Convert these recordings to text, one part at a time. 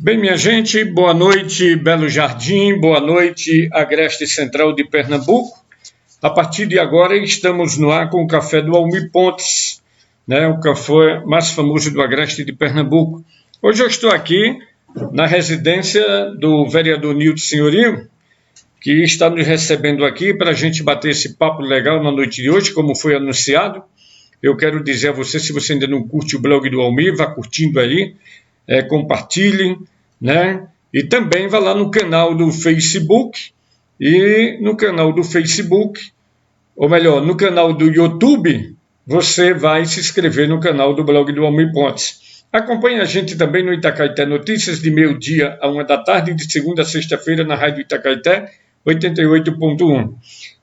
Bem, minha gente, boa noite, Belo Jardim, boa noite, Agreste Central de Pernambuco. A partir de agora, estamos no ar com o café do Almir Pontes, né, o café mais famoso do Agreste de Pernambuco. Hoje eu estou aqui na residência do vereador Nilton Senhorinho, que está nos recebendo aqui para a gente bater esse papo legal na noite de hoje, como foi anunciado. Eu quero dizer a você, se você ainda não curte o blog do Almir, vá curtindo aí, compartilhem, né? E também vá lá no canal do Facebook, e no canal do Facebook, ou melhor, no canal do YouTube, você vai se inscrever no canal do blog do Almir Pontes. Acompanhe a gente também no Itacaeté Notícias, de meio-dia a 13h, de segunda a sexta-feira, na Rádio Itacaeté, 88.1.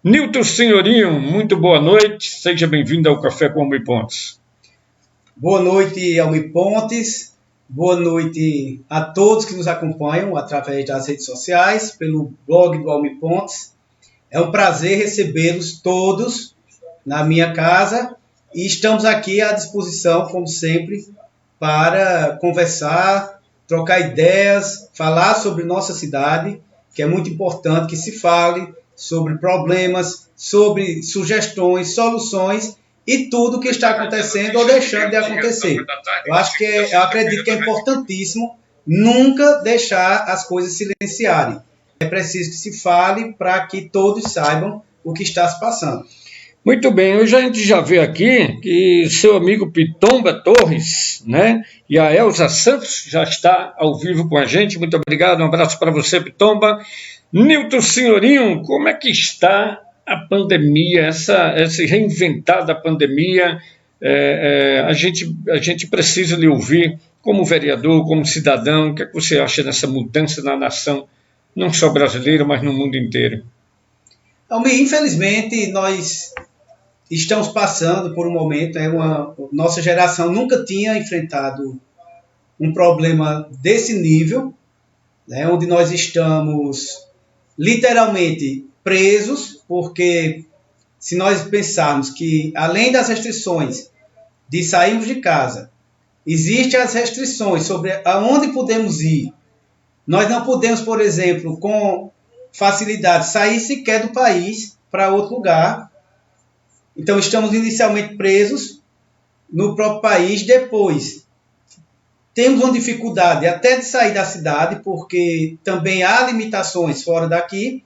Nilton Senhorinho, muito boa noite, seja bem-vindo ao Café com Almir Pontes. Boa noite, Almir Pontes. Boa noite a todos que nos acompanham através das redes sociais, pelo blog do Almir Pontes. É um prazer recebê-los todos na minha casa e estamos aqui à disposição, como sempre, para conversar, trocar ideias, falar sobre nossa cidade, que é muito importante que se fale sobre problemas, sobre sugestões, soluções e tudo que está acontecendo ou deixando de acontecer. Eu acredito que é importantíssimo nunca deixar as coisas silenciarem. É preciso que se fale para que todos saibam o que está se passando. Muito bem, hoje a gente já vê aqui que seu amigo Pitomba Torres, né, e a Elza Santos já está ao vivo com a gente. Muito obrigado, um abraço para você, Pitomba. Nilton Senhorinho, como é que está a pandemia, essa reinventar da pandemia? A gente precisa lhe ouvir como vereador, como cidadão. O que é que você acha dessa mudança na nação, não só brasileira, mas no mundo inteiro? Almir, infelizmente, nós estamos passando por um momento, nossa geração nunca tinha enfrentado um problema desse nível, né, onde nós estamos literalmente presos, porque se nós pensarmos que, além das restrições de sairmos de casa, existem as restrições sobre aonde podemos ir. Nós não podemos, por exemplo, com facilidade, sair sequer do país para outro lugar. Então, estamos inicialmente presos no próprio país. Depois, temos uma dificuldade até de sair da cidade, porque também há limitações fora daqui.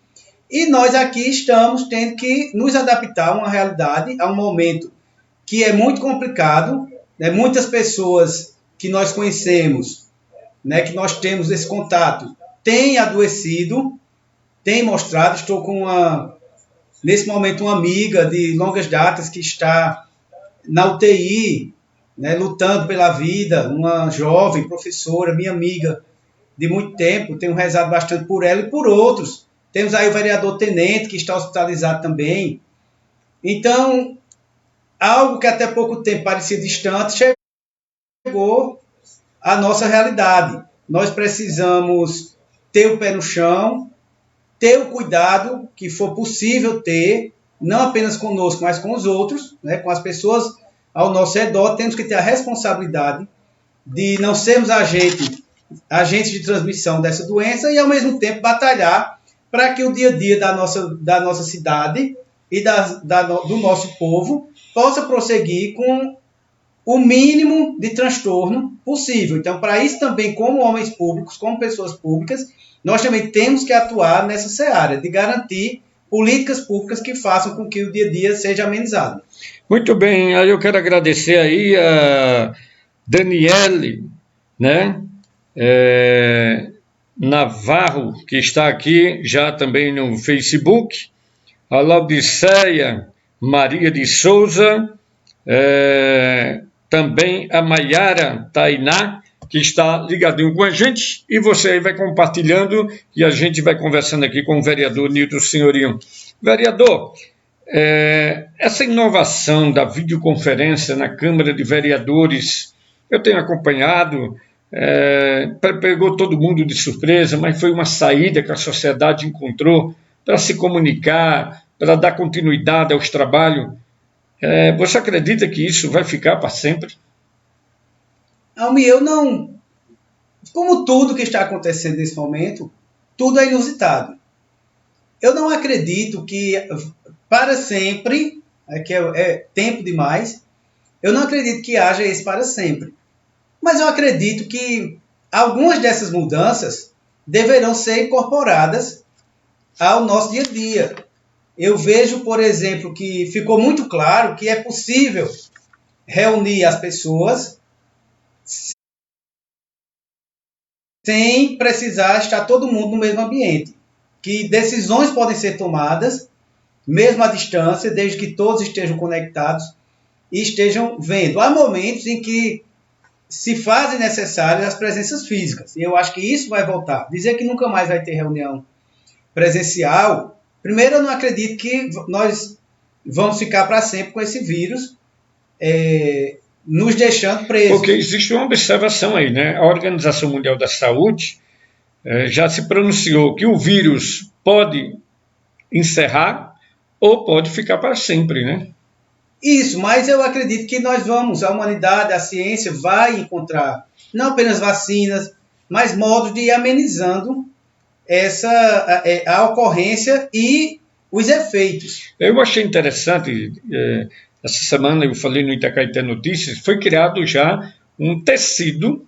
E nós aqui estamos tendo que nos adaptar a uma realidade, a um momento que é muito complicado, né? Muitas pessoas que nós conhecemos, né, que nós temos esse contato, têm adoecido, têm mostrado. Estou com nesse momento uma amiga de longas datas que está na UTI, né, lutando pela vida, uma jovem professora, minha amiga de muito tempo, tenho rezado bastante por ela e por outros. Temos aí o vereador Tenente, que está hospitalizado também. Então, algo que até pouco tempo parecia distante, chegou à nossa realidade. Nós precisamos ter o pé no chão, ter o cuidado que for possível ter, não apenas conosco, mas com os outros, né, com as pessoas ao nosso redor. Temos que ter a responsabilidade de não sermos agentes de transmissão dessa doença e, ao mesmo tempo, batalhar para que o dia a dia da nossa cidade e do nosso povo possa prosseguir com o mínimo de transtorno possível. Então, para isso também, como homens públicos, como pessoas públicas, nós também temos que atuar nessa seara de garantir políticas públicas que façam com que o dia a dia seja amenizado. Muito bem, aí eu quero agradecer aí a Daniele, né, Navarro, que está aqui já também no Facebook, a Laudiceia Maria de Souza, também a Maiara Tainá, que está ligadinho com a gente, e você aí vai compartilhando e a gente vai conversando aqui com o vereador Nilton Senhorinho. Vereador, essa inovação da videoconferência na Câmara de Vereadores, eu tenho acompanhado, pegou todo mundo de surpresa, mas foi uma saída que a sociedade encontrou para se comunicar, para dar continuidade aos trabalhos. Você acredita que isso vai ficar para sempre? Almir, eu não como tudo que está acontecendo nesse momento, tudo é inusitado. Eu não acredito que para sempre, que é tempo demais, eu não acredito que haja esse para sempre. Mas eu acredito que algumas dessas mudanças deverão ser incorporadas ao nosso dia a dia. Eu vejo, por exemplo, que ficou muito claro que é possível reunir as pessoas sem precisar estar todo mundo no mesmo ambiente. Que decisões podem ser tomadas, mesmo à distância, desde que todos estejam conectados e estejam vendo. Há momentos em que se fazem necessárias as presenças físicas. E eu acho que isso vai voltar. Dizer que nunca mais vai ter reunião presencial, primeiro eu não acredito que nós vamos ficar para sempre com esse vírus, nos deixando presos. Porque existe uma observação aí, né? A Organização Mundial da Saúde já se pronunciou que o vírus pode encerrar ou pode ficar para sempre, né? Isso, mas eu acredito que nós vamos, a humanidade, a ciência vai encontrar não apenas vacinas, mas modos de ir amenizando a ocorrência e os efeitos. Eu achei interessante, essa semana eu falei no Itacaité Notícias, foi criado já um tecido,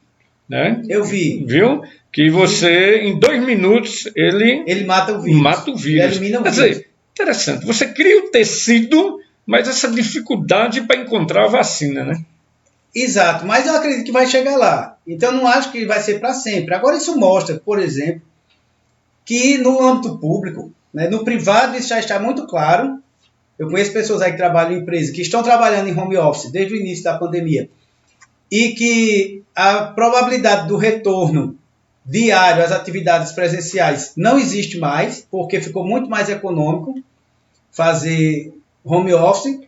né? Eu vi. Viu? Que você, em 2 minutos, ele mata o vírus. Mata o vírus. Ele elimina o vírus. Quer dizer, interessante. Você cria o tecido, mas essa dificuldade para encontrar a vacina, né? Exato, mas eu acredito que vai chegar lá. Então, eu não acho que vai ser para sempre. Agora, isso mostra, por exemplo, que no âmbito público, né, no privado, isso já está muito claro. Eu conheço pessoas aí que trabalham em empresas, que estão trabalhando em home office desde o início da pandemia, e que a probabilidade do retorno diário às atividades presenciais não existe mais, porque ficou muito mais econômico fazer home office.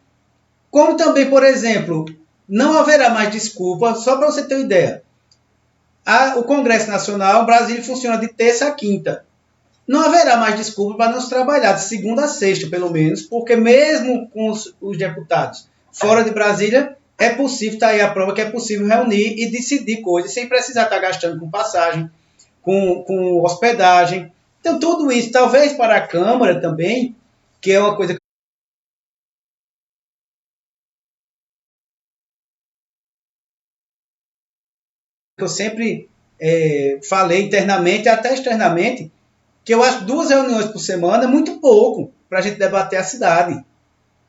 Como também, por exemplo, não haverá mais desculpa, só para você ter uma ideia. O Congresso Nacional, o Brasil funciona de terça a quinta. Não haverá mais desculpa para não se trabalhar de segunda a sexta, pelo menos, porque mesmo com os deputados fora de Brasília, é possível, está aí a prova que é possível reunir e decidir coisas sem precisar estar gastando com passagem, com hospedagem. Então, tudo isso, talvez para a Câmara também, que é uma coisa que eu sempre falei internamente e até externamente, que eu acho 2 reuniões por semana é muito pouco para a gente debater a cidade.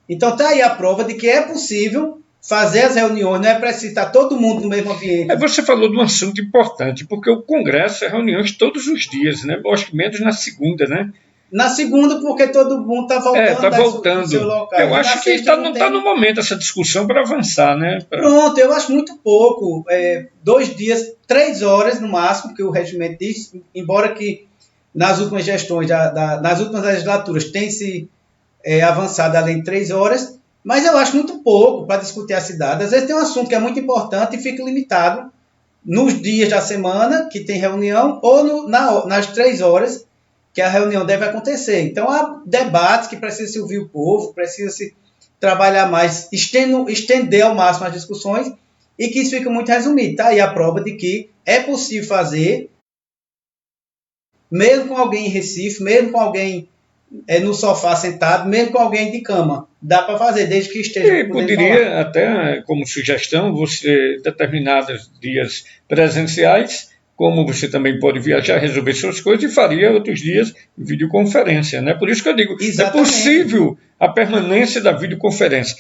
Então está aí a prova de que é possível fazer as reuniões, não é preciso estar todo mundo no mesmo ambiente. Você falou de um assunto importante, porque o Congresso é reuniões todos os dias, né? Acho que menos na segunda, né? Na segunda, porque todo mundo está voltando, está voltando. Do seu local. Eu acho que não está no momento essa discussão para avançar, né? Pronto, eu acho muito pouco. 2 dias, 3 horas no máximo, que o regimento diz, embora que nas últimas gestões, nas últimas legislaturas, tem se avançado além de 3 horas, mas eu acho muito pouco para discutir a cidade. Às vezes tem um assunto que é muito importante e fica limitado nos dias da semana que tem reunião ou nas 3 horas que a reunião deve acontecer. Então, há debates que precisa se ouvir o povo, precisa se trabalhar mais, estender ao máximo as discussões, e que isso fica muito resumido. Tá aí a prova de que é possível fazer, mesmo com alguém em Recife, mesmo com alguém no sofá sentado, mesmo com alguém de cama. Dá para fazer, desde que esteja... E poderia falar. Até, como sugestão, você, determinados dias presenciais, como você também pode viajar, resolver suas coisas, e faria outros dias videoconferência, né? Por isso que eu digo, exatamente, é possível a permanência da videoconferência.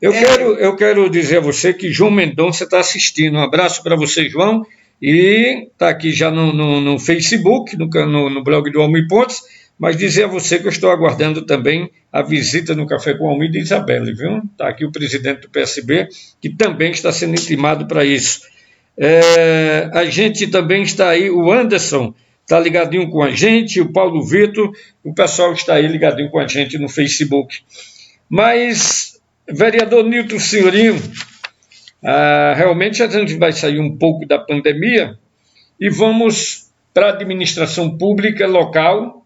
Eu quero dizer a você que João Mendonça está assistindo. Um abraço para você, João, e está aqui já no Facebook, no blog do Almir Pontes, mas dizer a você que eu estou aguardando também a visita no Café com Almir de Isabelle, viu? Está aqui o presidente do PSB, que também está sendo intimado para isso. A gente também está aí, o Anderson está ligadinho com a gente, o Paulo Vitor, o pessoal está aí ligadinho com a gente no Facebook. Mas, vereador Nilton Senhorinho, realmente a gente vai sair um pouco da pandemia e vamos para a administração pública local,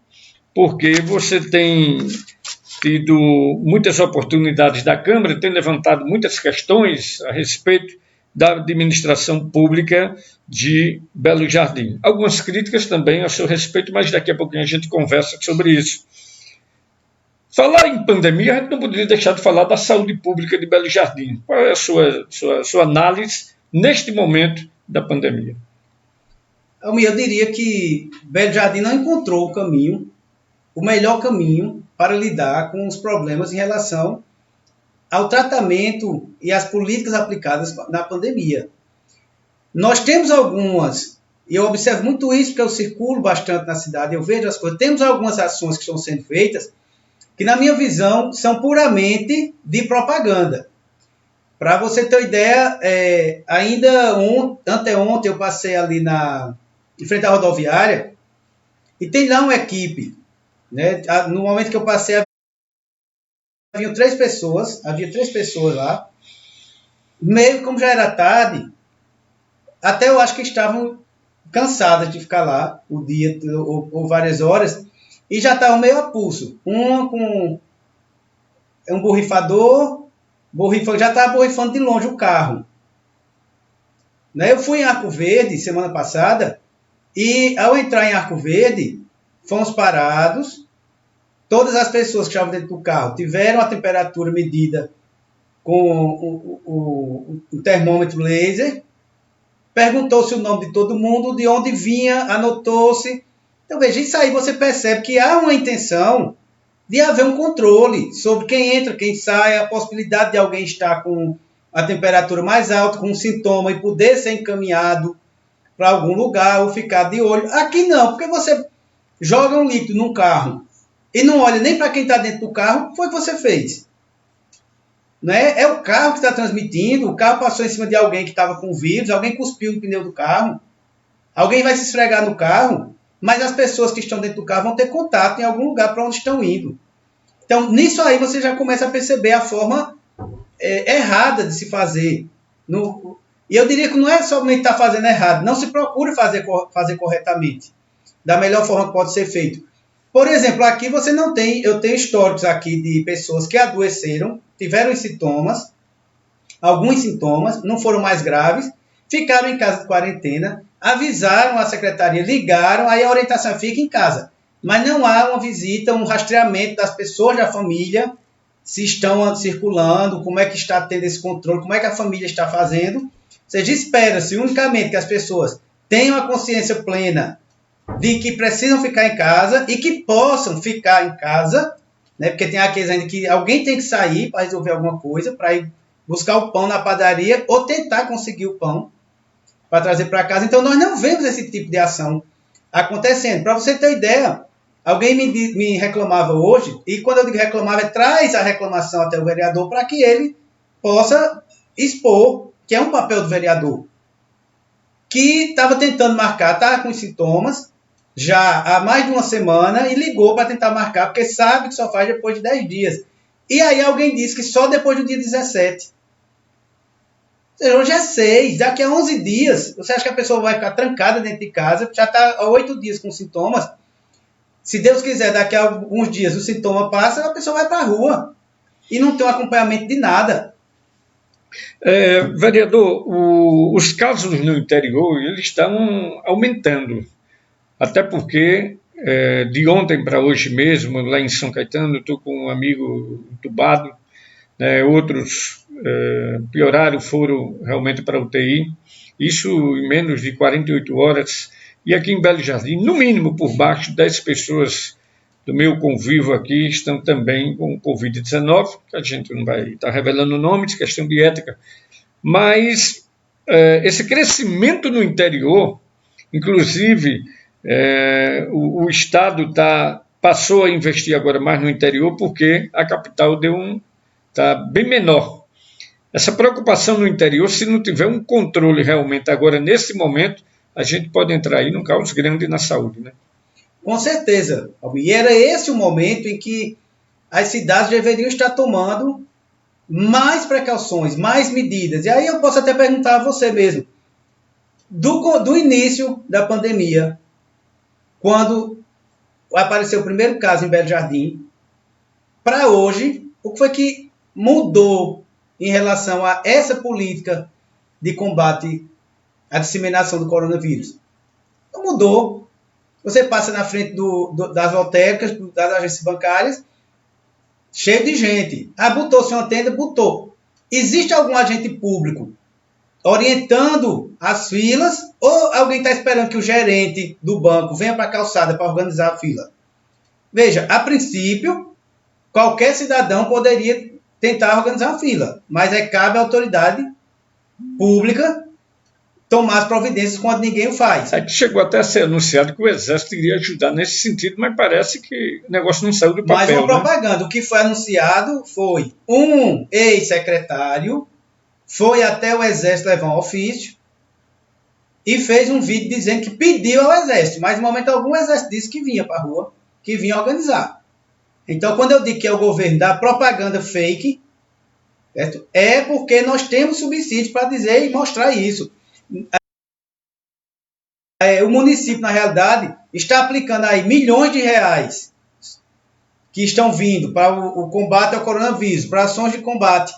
porque você tem tido muitas oportunidades da Câmara, tem levantado muitas questões a respeito da administração pública de Belo Jardim. Algumas críticas também a seu respeito, mas daqui a pouquinho a gente conversa sobre isso. Falar em pandemia, a gente não poderia deixar de falar da saúde pública de Belo Jardim. Qual é a sua análise neste momento da pandemia? Eu diria que Belo Jardim não encontrou o melhor caminho para lidar com os problemas em relação ao tratamento e às políticas aplicadas na pandemia. Nós temos algumas, e eu observo muito isso porque eu circulo bastante na cidade, eu vejo as coisas, temos algumas ações que estão sendo feitas que, na minha visão, são puramente de propaganda. Para você ter uma ideia, ainda anteontem eu passei ali em frente à rodoviária e tem lá uma equipe. Né? No momento que eu passei, havia três pessoas lá, meio como já era tarde, até eu acho que estavam cansadas de ficar lá o dia ou várias horas, e já estavam meio a pulso. Uma com um borrifador, já estava borrifando de longe o carro. Né? Eu fui em Arco Verde semana passada, e ao entrar em Arco Verde, fomos parados. Todas as pessoas que estavam dentro do carro tiveram a temperatura medida com o termômetro laser. Perguntou-se o nome de todo mundo, de onde vinha, anotou-se. Então, veja, isso aí você percebe que há uma intenção de haver um controle sobre quem entra, quem sai, a possibilidade de alguém estar com a temperatura mais alta, com um sintoma e poder ser encaminhado para algum lugar ou ficar de olho. Aqui não, porque você joga um líquido num carro e não olha nem para quem está dentro do carro, foi o que você fez. Né? É o carro que está transmitindo, o carro passou em cima de alguém que estava com vírus, alguém cuspiu no pneu do carro, alguém vai se esfregar no carro, mas as pessoas que estão dentro do carro vão ter contato em algum lugar para onde estão indo. Então, nisso aí você já começa a perceber a forma errada de se fazer. E eu diria que não é somente estar fazendo errado, não se procure fazer corretamente, da melhor forma que pode ser feito. Por exemplo, aqui você não tem, eu tenho históricos aqui de pessoas que adoeceram, tiveram sintomas, alguns sintomas, não foram mais graves, ficaram em casa de quarentena, avisaram a secretaria, ligaram, aí a orientação fica em casa. Mas não há uma visita, um rastreamento das pessoas da família, se estão circulando, como é que está tendo esse controle, como é que a família está fazendo. Ou seja, espera-se unicamente que as pessoas tenham a consciência plena de que precisam ficar em casa e que possam ficar em casa, né? Porque tem aqueles ainda que alguém tem que sair para resolver alguma coisa, para ir buscar o pão na padaria ou tentar conseguir o pão para trazer para casa. Então, nós não vemos esse tipo de ação acontecendo. Para você ter ideia, alguém me reclamava hoje, e quando eu digo reclamava, traz a reclamação até o vereador para que ele possa expor, que é um papel do vereador, que estava tentando marcar, estava com sintomas, já há mais de uma semana, e ligou para tentar marcar, porque sabe que só faz depois de 10 dias. E aí alguém disse que só depois do dia 17. Ou seja, hoje é 6, daqui a 11 dias, você acha que a pessoa vai ficar trancada dentro de casa, já está há 8 dias com sintomas. Se Deus quiser, daqui a alguns dias o sintoma passa, a pessoa vai para a rua e não tem um acompanhamento de nada. Vereador, os casos no interior eles estão aumentando. Até porque, de ontem para hoje mesmo, lá em São Caetano, estou com um amigo entubado, né, outros pioraram, foram realmente para a UTI, isso em menos de 48 horas. E aqui em Belo Jardim, no mínimo por baixo, 10 pessoas do meu convívio aqui estão também com Covid-19, que a gente não vai estar revelando nomes, questão de ética. Mas esse crescimento no interior, inclusive, o Estado passou a investir agora mais no interior porque a capital está bem menor. Essa preocupação no interior, se não tiver um controle realmente agora, nesse momento, a gente pode entrar aí num caos grande na saúde, né? Com certeza. E era esse o momento em que as cidades deveriam estar tomando mais precauções, mais medidas. E aí eu posso até perguntar a você mesmo, do início da pandemia, quando apareceu o primeiro caso em Belo Jardim, para hoje, o que foi que mudou em relação a essa política de combate à disseminação do coronavírus. Não mudou. Você passa na frente das lotéricas, das agências bancárias, cheio de gente. Ah, botou-se uma tenda? Botou. Existe algum agente público orientando as filas ou alguém está esperando que o gerente do banco venha para a calçada para organizar a fila? Veja, a princípio, qualquer cidadão poderia tentar organizar a fila, mas cabe à autoridade pública tomar as providências quando ninguém o faz. Aqui chegou até a ser anunciado que o Exército iria ajudar nesse sentido, mas parece que o negócio não saiu do papel. Mais uma propaganda. O que foi anunciado foi um ex-secretário foi até o Exército levar um ofício e fez um vídeo dizendo que pediu ao Exército, mas em momento algum o Exército disse que vinha para a rua, que vinha organizar. Então, quando eu digo que é o governo da propaganda fake, certo? É porque nós temos subsídio para dizer e mostrar isso. O município, na realidade, está aplicando aí milhões de reais que estão vindo para o combate ao coronavírus, para ações de combate.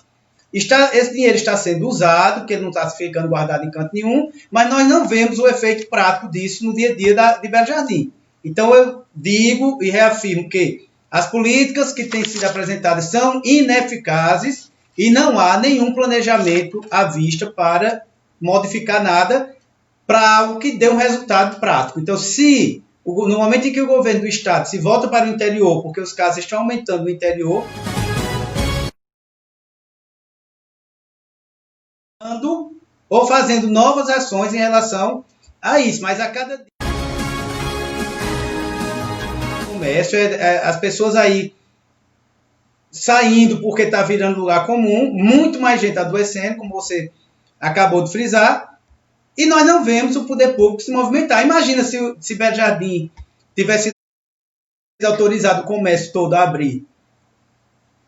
Esse dinheiro está sendo usado, porque ele não está ficando guardado em canto nenhum, mas nós não vemos o efeito prático disso no dia a dia de Belo Jardim. Então eu digo e reafirmo que as políticas que têm sido apresentadas são ineficazes e não há nenhum planejamento à vista para modificar nada para algo que dê um resultado prático. Então, se no momento em que o governo do estado se volta para o interior, porque os casos estão aumentando no interior, ou fazendo novas ações em relação a isso, mas a cada dia comércio, as pessoas aí saindo porque está virando lugar comum, muito mais gente adoecendo, como você acabou de frisar, e nós não vemos o poder público se movimentar. Imagina se Belo Jardim tivesse autorizado o comércio todo a abrir.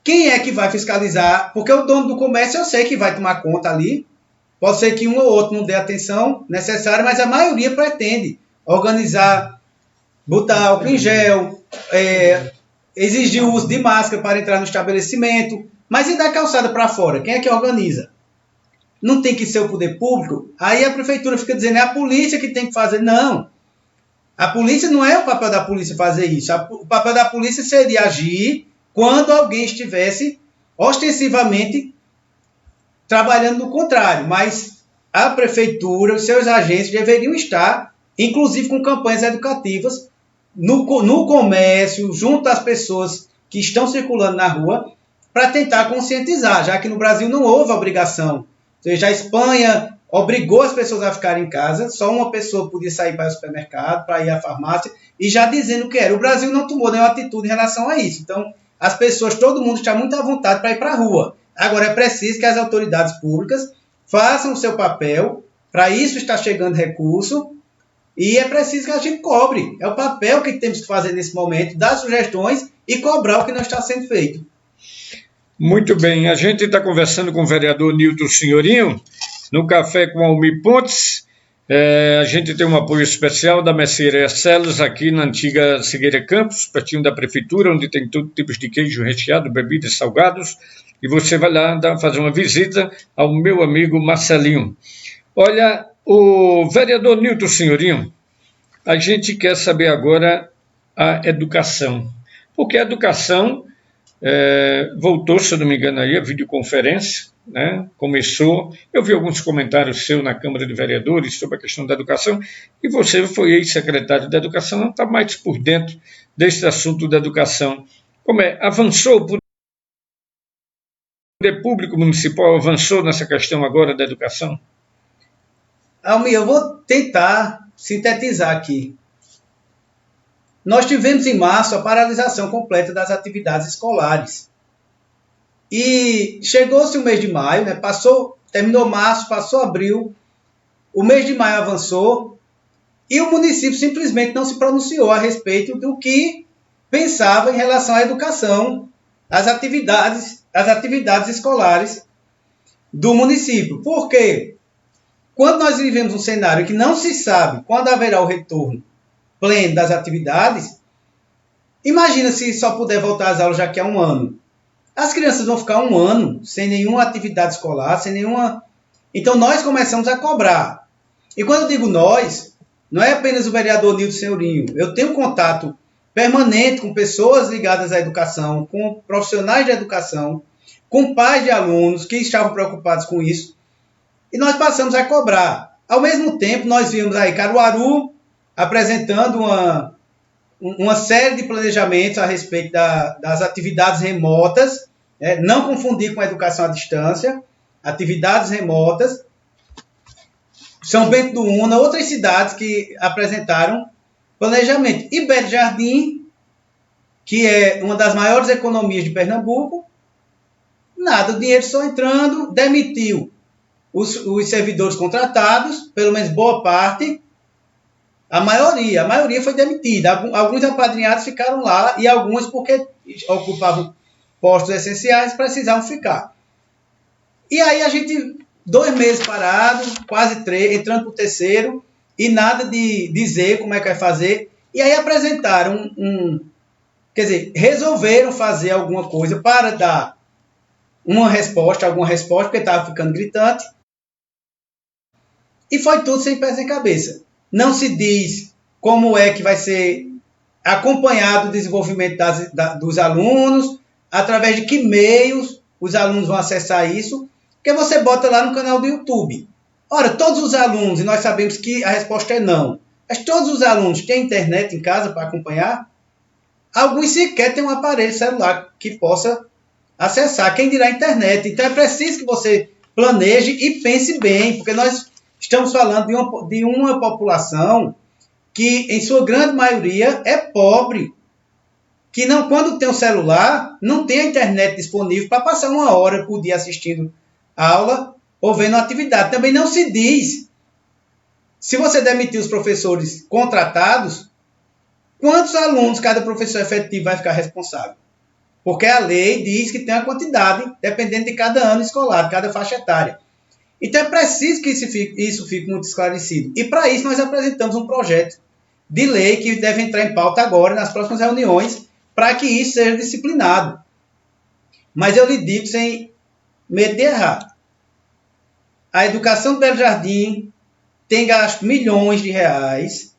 Quem é que vai fiscalizar? Porque o dono do comércio eu sei que vai tomar conta ali. Pode ser que um ou outro não dê atenção necessária, mas a maioria pretende organizar, botar álcool em gel, exigir o uso de máscara para entrar no estabelecimento. Mas e da calçada para fora? Quem é que organiza? Não tem que ser o poder público? Aí a prefeitura fica dizendo, é a polícia que tem que fazer. Não. A polícia não é o papel da polícia fazer isso. O papel da polícia seria agir quando alguém estivesse ostensivamente trabalhando no contrário. Mas a prefeitura, os seus agentes deveriam estar, inclusive com campanhas educativas, no comércio, junto às pessoas que estão circulando na rua, para tentar conscientizar, já que no Brasil não houve obrigação. Ou seja, a Espanha obrigou as pessoas a ficarem em casa, só uma pessoa podia sair para o supermercado, para ir à farmácia, e já dizendo o que era. O Brasil não tomou nenhuma atitude em relação a isso. Então, as pessoas, todo mundo está muito à vontade para ir para a rua. Agora, é preciso que as autoridades públicas façam o seu papel, para isso está chegando recurso, e é preciso que a gente cobre. É o papel que temos que fazer nesse momento, dar sugestões e cobrar o que não está sendo feito. Muito bem, a gente está conversando com o vereador Nilton Senhorinho, no Café com Almir Pontes. A gente tem um apoio especial da Mercearia Celos, aqui na antiga Figueira Campos, pertinho da prefeitura, onde tem todo tipo de queijo recheado, bebidas, salgados, e você vai lá fazer uma visita ao meu amigo Marcelinho. Olha, o vereador Nilton Senhorinho, a gente quer saber agora a educação, porque a educação voltou, se eu não me engano, aí a videoconferência, né? Começou, eu vi alguns comentários seus na Câmara de Vereadores sobre a questão da educação, e você foi ex-secretário da Educação, não está mais por dentro desse assunto da educação. Como avançou o poder público municipal, avançou nessa questão agora da educação? Almir, eu vou tentar sintetizar aqui. Nós tivemos em março a paralisação completa das atividades escolares. E chegou-se o mês de maio, né? Terminou março, passou abril, o mês de maio avançou e o município simplesmente não se pronunciou a respeito do que pensava em relação à educação, às atividades escolares do município. Por quê? Quando nós vivemos um cenário que não se sabe quando haverá o retorno pleno das atividades, imagina se só puder voltar às aulas daqui a um ano. As crianças vão ficar um ano sem nenhuma atividade escolar, sem nenhuma Então, nós começamos a cobrar. E quando eu digo nós, não é apenas o vereador Nilton Senhorinho. Eu tenho contato permanente com pessoas ligadas à educação, com profissionais de educação, com pais de alunos que estavam preocupados com isso. E nós passamos a cobrar. Ao mesmo tempo, nós vimos aí Caruaru apresentando uma série de planejamentos a respeito das atividades remotas, né? Não confundir com a educação à distância, atividades remotas. São Bento do Una, outras cidades que apresentaram planejamento. E Belo Jardim, que é uma das maiores economias de Pernambuco, nada, o dinheiro só entrando, demitiu os servidores contratados, pelo menos boa parte. A maioria foi demitida. Alguns apadrinhados ficaram lá e alguns, porque ocupavam postos essenciais, precisavam ficar. E aí a gente, 2 meses parado, quase 3, entrando para o terceiro, e nada de dizer como é que vai fazer. E aí apresentaram quer dizer, resolveram fazer alguma coisa para dar alguma resposta, porque estava ficando gritante. E foi tudo sem pé sem cabeça. Não se diz como é que vai ser acompanhado o desenvolvimento dos alunos, através de que meios os alunos vão acessar isso, porque você bota lá no canal do YouTube. Ora, todos os alunos, e nós sabemos que a resposta é não, mas todos os alunos têm internet em casa para acompanhar? Alguns sequer têm um aparelho celular que possa acessar, quem dirá a internet. Então é preciso que você planeje e pense bem, porque nós estamos falando de uma população que, em sua grande maioria, é pobre, que não, quando tem um celular, não tem a internet disponível para passar 1 hora por dia assistindo a aula ou vendo a atividade. Também não se diz, se você demitir os professores contratados, quantos alunos cada professor efetivo vai ficar responsável? Porque a lei diz que tem uma quantidade, dependendo de cada ano escolar, de cada faixa etária. Então é preciso que isso fique muito esclarecido. E para isso nós apresentamos um projeto de lei que deve entrar em pauta agora, nas próximas reuniões, para que isso seja disciplinado. Mas eu lhe digo sem medo de errar. A educação do Belo Jardim tem gasto milhões de reais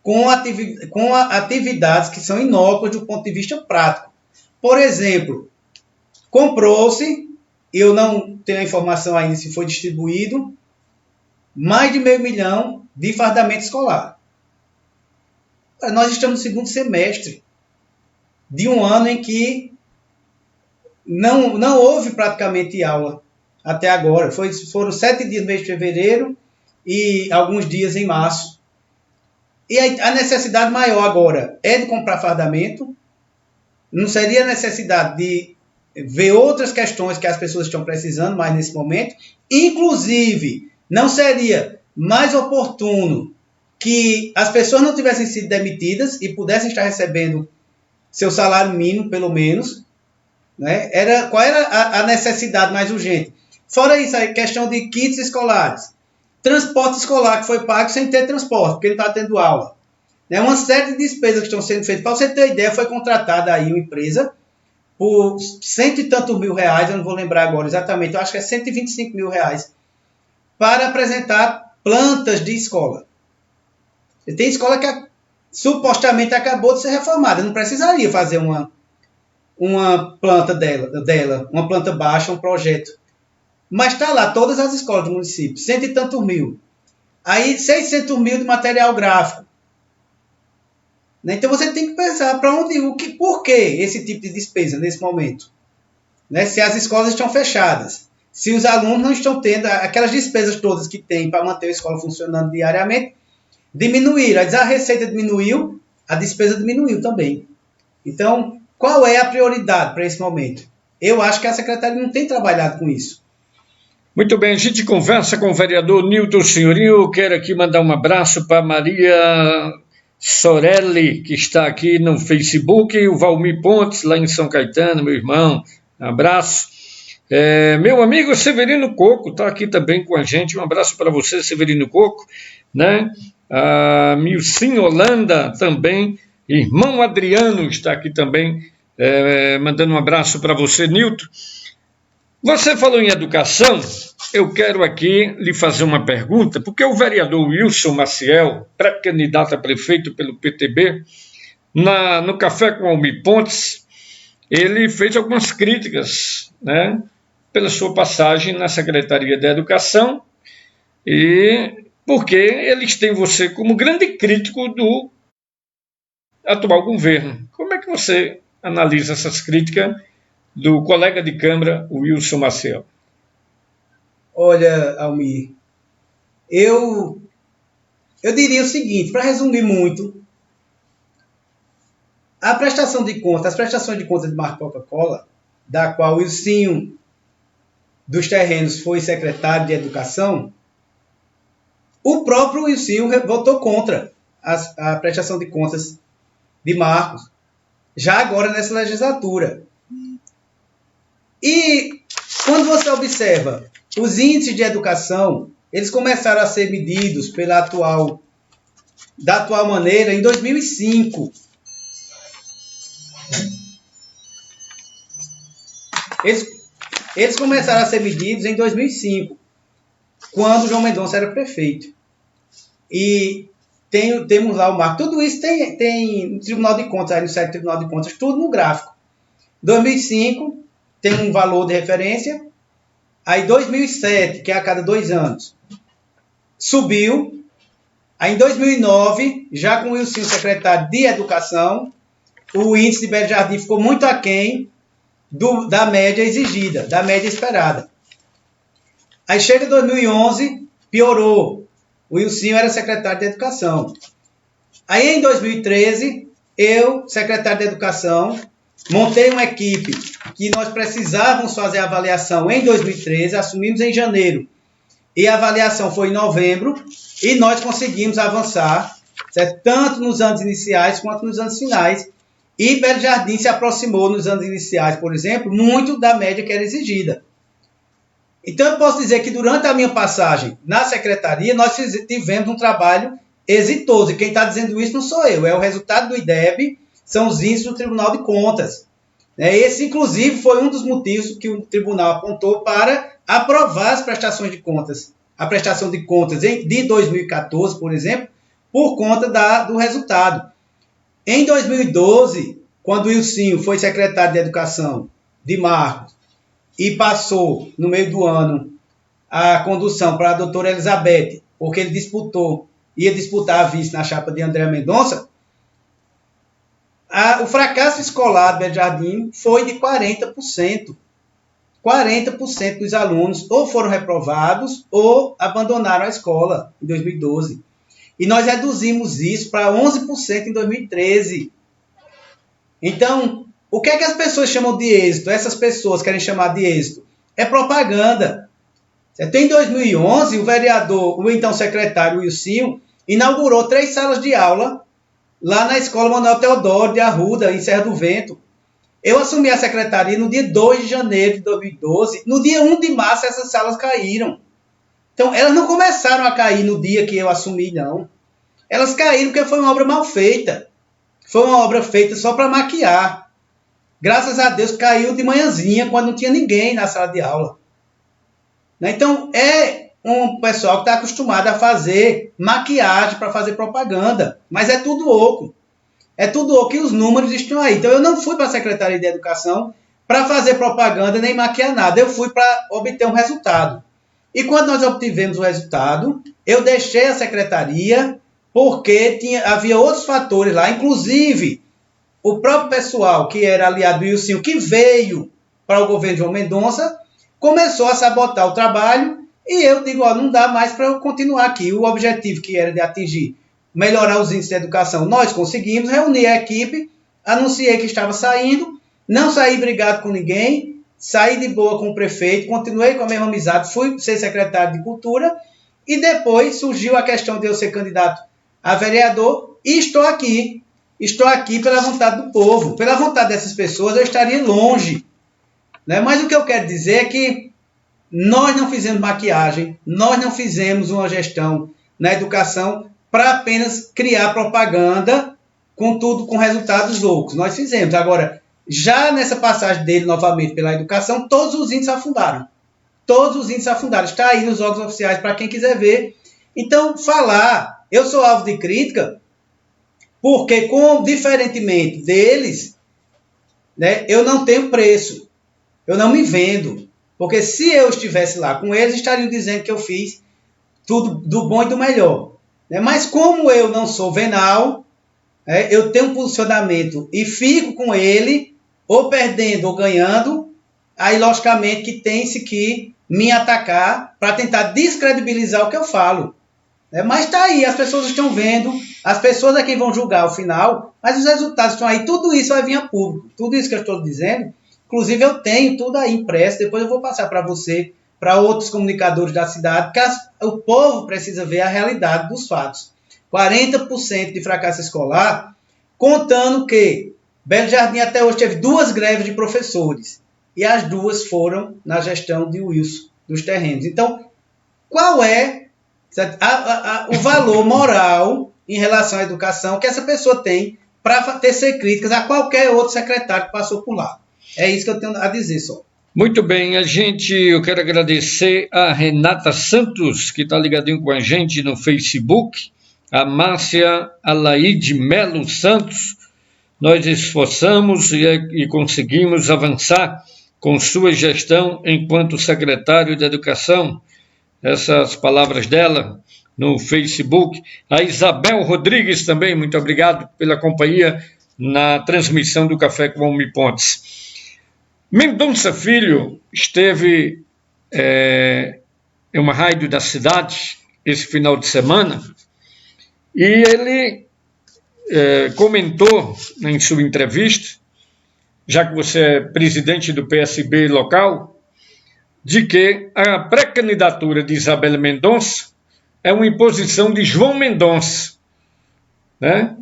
com atividades que são inócuas do ponto de vista prático. Por exemplo, comprou-se, eu não tenho a informação ainda se foi distribuído, mais de 500 mil de fardamento escolar. Nós estamos no 2º semestre de um ano em que não houve praticamente aula até agora. Foram 7 dias no mês de fevereiro e alguns dias em março. E a necessidade maior agora é de comprar fardamento. Não seria a necessidade de ver outras questões que as pessoas estão precisando mais nesse momento. Inclusive, não seria mais oportuno que as pessoas não tivessem sido demitidas e pudessem estar recebendo seu salário mínimo, pelo menos, né? Qual era a necessidade mais urgente? Fora isso, a questão de kits escolares. Transporte escolar que foi pago sem ter transporte, porque ele está tendo aula. Né? Uma série de despesas que estão sendo feitas. Para você ter ideia, foi contratada aí uma empresa por 100 e tantos mil reais, eu não vou lembrar agora exatamente, eu acho que é 125 mil reais, para apresentar plantas de escola. E tem escola que supostamente acabou de ser reformada, não precisaria fazer uma planta dela, uma planta baixa, um projeto. Mas está lá, todas as escolas do município, 100 e tantos mil. Aí 600 mil de material gráfico. Então você tem que pensar por que esse tipo de despesa nesse momento? Né? Se as escolas estão fechadas, se os alunos não estão tendo aquelas despesas todas que tem para manter a escola funcionando diariamente, diminuíram. A receita diminuiu, a despesa diminuiu também. Então, qual é a prioridade para esse momento? Eu acho que a secretaria não tem trabalhado com isso. Muito bem, a gente conversa com o vereador Nilton Senhorinho. Eu quero aqui mandar um abraço para Maria Sorelli, que está aqui no Facebook, e o Valmir Pontes, lá em São Caetano, meu irmão. Um abraço. Meu amigo Severino Coco está aqui também com a gente. Um abraço para você, Severino Coco. Né? A Milcim Holanda também. Irmão Adriano está aqui também, mandando um abraço para você, Nilton. Você falou em educação, eu quero aqui lhe fazer uma pergunta, porque o vereador Wilson Maciel, pré-candidato a prefeito pelo PTB, no Café com Almir Pontes, ele fez algumas críticas, né, pela sua passagem na Secretaria da Educação, e porque eles têm você como grande crítico do atual governo. Como é que você analisa essas críticas do colega de Câmara, Wilson Maciel? Olha, Almir, eu diria o seguinte, para resumir muito, as prestações de contas de marca Coca-Cola, da qual o Wilsinho dos Terrenos foi secretário de Educação, o próprio Wilsinho votou contra a prestação de contas de Marcos, já agora nessa legislatura. E quando você observa os índices de educação, eles começaram a ser medidos da atual maneira em 2005. Eles começaram a ser medidos em 2005, quando João Mendonça era prefeito. E temos lá o marco. Tudo isso tem no Tribunal de Contas, aí no site do Tribunal de Contas, tudo no gráfico. 2005 tem um valor de referência. Aí 2007, que é a cada 2 anos, subiu. Aí em 2009, já com o Wilson secretário de Educação, o índice de Belo Jardim ficou muito aquém da média exigida, da média esperada. Aí chega 2011, piorou. O Wilson era secretário de Educação. Aí em 2013, eu, secretário de Educação, montei uma equipe que nós precisávamos fazer a avaliação em 2013, assumimos em janeiro. E a avaliação foi em novembro, e nós conseguimos avançar, certo? Tanto nos anos iniciais quanto nos anos finais. E Belo Jardim se aproximou nos anos iniciais, por exemplo, muito da média que era exigida. Então, eu posso dizer que durante a minha passagem na secretaria, nós tivemos um trabalho exitoso. E quem está dizendo isso não sou eu, é o resultado do IDEB, são os índices do Tribunal de Contas. Esse, inclusive, foi um dos motivos que o tribunal apontou para aprovar as prestações de contas. A prestação de contas de 2014, por exemplo, por conta do resultado. Em 2012, quando o Wilson foi secretário de Educação de Marcos e passou, no meio do ano, a condução para a doutora Elizabeth, porque ele ia disputar a vice na chapa de André Mendonça, o fracasso escolar do Belo Jardim foi de 40%. 40% dos alunos ou foram reprovados ou abandonaram a escola em 2012. E nós reduzimos isso para 11% em 2013. Então, o que é que as pessoas chamam de êxito? Essas pessoas querem chamar de êxito. É propaganda. Em 2011, o vereador, o então secretário Wilson, inaugurou 3 salas de aula lá na Escola Manuel Teodoro de Arruda, em Serra do Vento. Eu assumi a secretaria no dia 2 de janeiro de 2012. No dia 1 de março, essas salas caíram. Então, elas não começaram a cair no dia que eu assumi, não. Elas caíram porque foi uma obra mal feita. Foi uma obra feita só para maquiar. Graças a Deus, caiu de manhãzinha, quando não tinha ninguém na sala de aula. Então, é um pessoal que está acostumado a fazer maquiagem para fazer propaganda. Mas é tudo oco. É tudo oco e os números estão aí. Então, eu não fui para a Secretaria de Educação para fazer propaganda nem maquiar nada. Eu fui para obter um resultado. E quando nós obtivemos o resultado, eu deixei a secretaria porque havia outros fatores lá, inclusive o próprio pessoal que era aliado do Wilson, que veio para o governo João Mendonça, começou a sabotar o trabalho e eu digo, não dá mais para eu continuar aqui. O objetivo que era de atingir, melhorar os índices de educação, nós conseguimos, reunir a equipe, anunciei que estava saindo, não saí brigado com ninguém, saí de boa com o prefeito, continuei com a mesma amizade, fui ser secretário de Cultura e depois surgiu a questão de eu ser candidato a vereador e estou aqui. Estou aqui pela vontade do povo. Pela vontade dessas pessoas eu estaria longe. Mas o que eu quero dizer é que nós não fizemos maquiagem, nós não fizemos uma gestão na educação para apenas criar propaganda com resultados loucos. Nós fizemos. Agora, já nessa passagem dele novamente pela educação, todos os índices afundaram. todos os índices afundaram. Está aí nos órgãos oficiais para quem quiser ver. Então, eu sou alvo de crítica, porque, diferentemente deles, né, eu não tenho preço, eu não me vendo. Porque se eu estivesse lá com eles, estariam dizendo que eu fiz tudo do bom e do melhor. Né? Mas como eu não sou venal, eu tenho um posicionamento e fico com ele, ou perdendo ou ganhando, aí logicamente que tem-se que me atacar para tentar descredibilizar o que eu falo. Mas está aí, as pessoas estão vendo, as pessoas é quem vão julgar ao final, mas os resultados estão aí, tudo isso vai vir a público, tudo isso que eu estou dizendo, inclusive eu tenho tudo aí impresso, depois eu vou passar para você, para outros comunicadores da cidade, porque o povo precisa ver a realidade dos fatos. 40% de fracasso escolar, contando que Belo Jardim até hoje teve 2 greves de professores, e as 2 foram na gestão de Wilson, dos terrenos. Então, qual é o valor moral em relação à educação que essa pessoa tem para tecer críticas a qualquer outro secretário que passou por lá? É isso que eu tenho a dizer só. Muito bem, eu quero agradecer a Renata Santos, que está ligadinho com a gente no Facebook, a Márcia Alaide Melo Santos. Nós esforçamos e conseguimos avançar com sua gestão enquanto secretário de Educação. Essas palavras dela no Facebook. A Isabel Rodrigues também, muito obrigado pela companhia na transmissão do Café com Almir Pontes. Mendonça Filho esteve em uma rádio da cidade esse final de semana e ele comentou em sua entrevista, já que você é presidente do PSB local, de que a pré-candidatura de Isabel Mendonça é uma imposição de João Mendonça, né?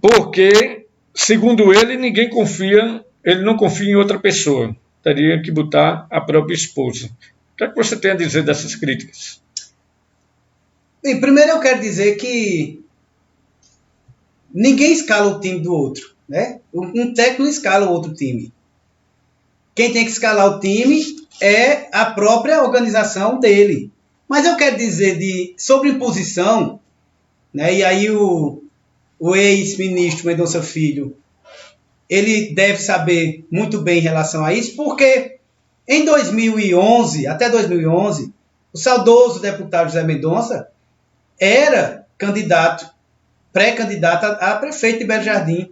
Porque, segundo ele, ele não confia em outra pessoa, teria que botar a própria esposa. O que é que você tem a dizer dessas críticas? Bem, primeiro eu quero dizer que ninguém escala o time do outro, né? Um técnico não escala o outro time. Quem tem que escalar o time é a própria organização dele. Mas eu quero dizer sobre imposição, né? E aí o ex-ministro Mendonça Filho, ele deve saber muito bem em relação a isso, porque em 2011, até 2011, o saudoso deputado José Mendonça era pré-candidato a prefeito de Belo Jardim.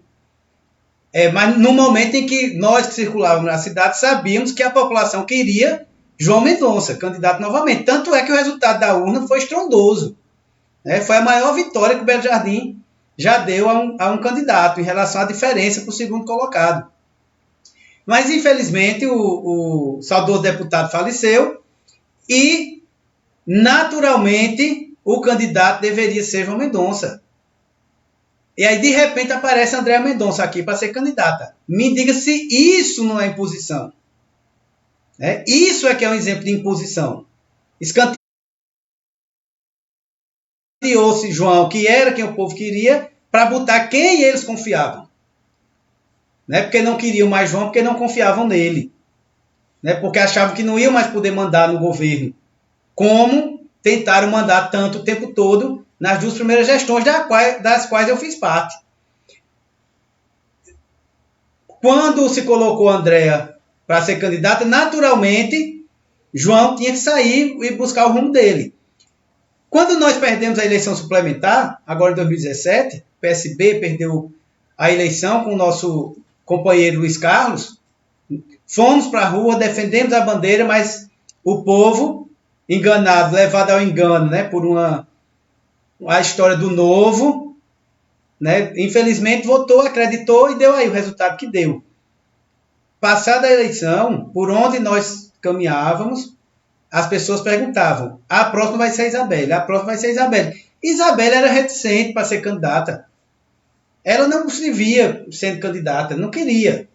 Mas no momento em que nós que circulávamos na cidade sabíamos que a população queria João Mendonça, candidato novamente. Tanto é que o resultado da urna foi estrondoso. Foi a maior vitória que o Belo Jardim já deu a um candidato em relação à diferença para o segundo colocado. Mas, infelizmente, o saudoso deputado faleceu e, naturalmente, o candidato deveria ser João Mendonça. E aí, de repente, aparece Andréa Mendonça aqui para ser candidata. Me diga se isso não é imposição. Isso é que é um exemplo de imposição. Escanteou-se João, que era quem o povo queria, para botar quem eles confiavam. Porque não queriam mais João, porque não confiavam nele. Porque achavam que não iam mais poder mandar no governo. Como tentaram mandar tanto o tempo todo nas 2 primeiras gestões, das quais eu fiz parte. Quando se colocou a Andréa para ser candidata, naturalmente, João tinha que sair e buscar o rumo dele. Quando nós perdemos a eleição suplementar, agora em 2017, o PSB perdeu a eleição com o nosso companheiro Luiz Carlos, fomos para a rua, defendemos a bandeira, mas o povo, enganado, levado ao engano, por a história do Novo, infelizmente votou, acreditou e deu aí o resultado que deu. Passada a eleição, por onde nós caminhávamos, as pessoas perguntavam, a próxima vai ser a Isabelle, a próxima vai ser a Isabelle. Isabelle era reticente para ser candidata. Ela não se via sendo candidata, não queria,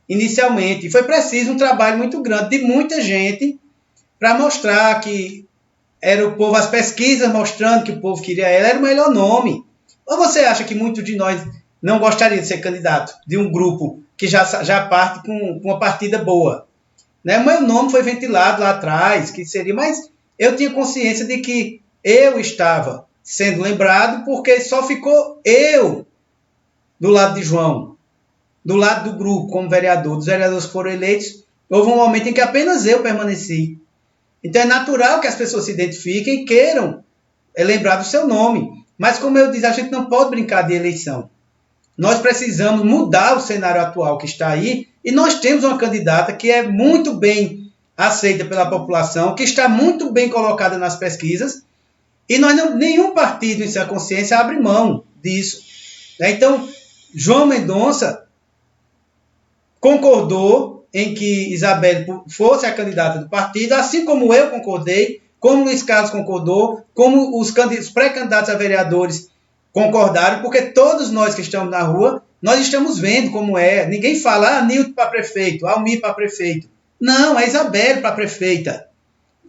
inicialmente. E foi preciso um trabalho muito grande de muita gente para mostrar que era o povo, as pesquisas mostrando que o povo queria ela, era o melhor nome. Ou você acha que muitos de nós não gostariam de ser candidato de um grupo que já parte com uma partida boa? Né? Meu nome foi ventilado lá atrás, que seria, mas eu tinha consciência de que eu estava sendo lembrado porque só ficou eu do lado de João, do lado do grupo como vereador, dos vereadores que foram eleitos. Houve um momento em que apenas eu permaneci. Então é natural que as pessoas se identifiquem e queiram lembrar do seu nome. Mas como eu disse, a gente não pode brincar de eleição. Nós precisamos mudar o cenário atual que está aí e nós temos uma candidata que é muito bem aceita pela população, que está muito bem colocada nas pesquisas e nenhum partido em sua consciência abre mão disso. Então, João Mendonça concordou em que Isabelle fosse a candidata do partido, assim como eu concordei, como Luiz Carlos concordou, como os pré-candidatos a vereadores concordaram, porque todos nós que estamos na rua, nós estamos vendo como é. Ninguém fala, Nilton para prefeito, Almir para prefeito. Não, é Isabelle para prefeita.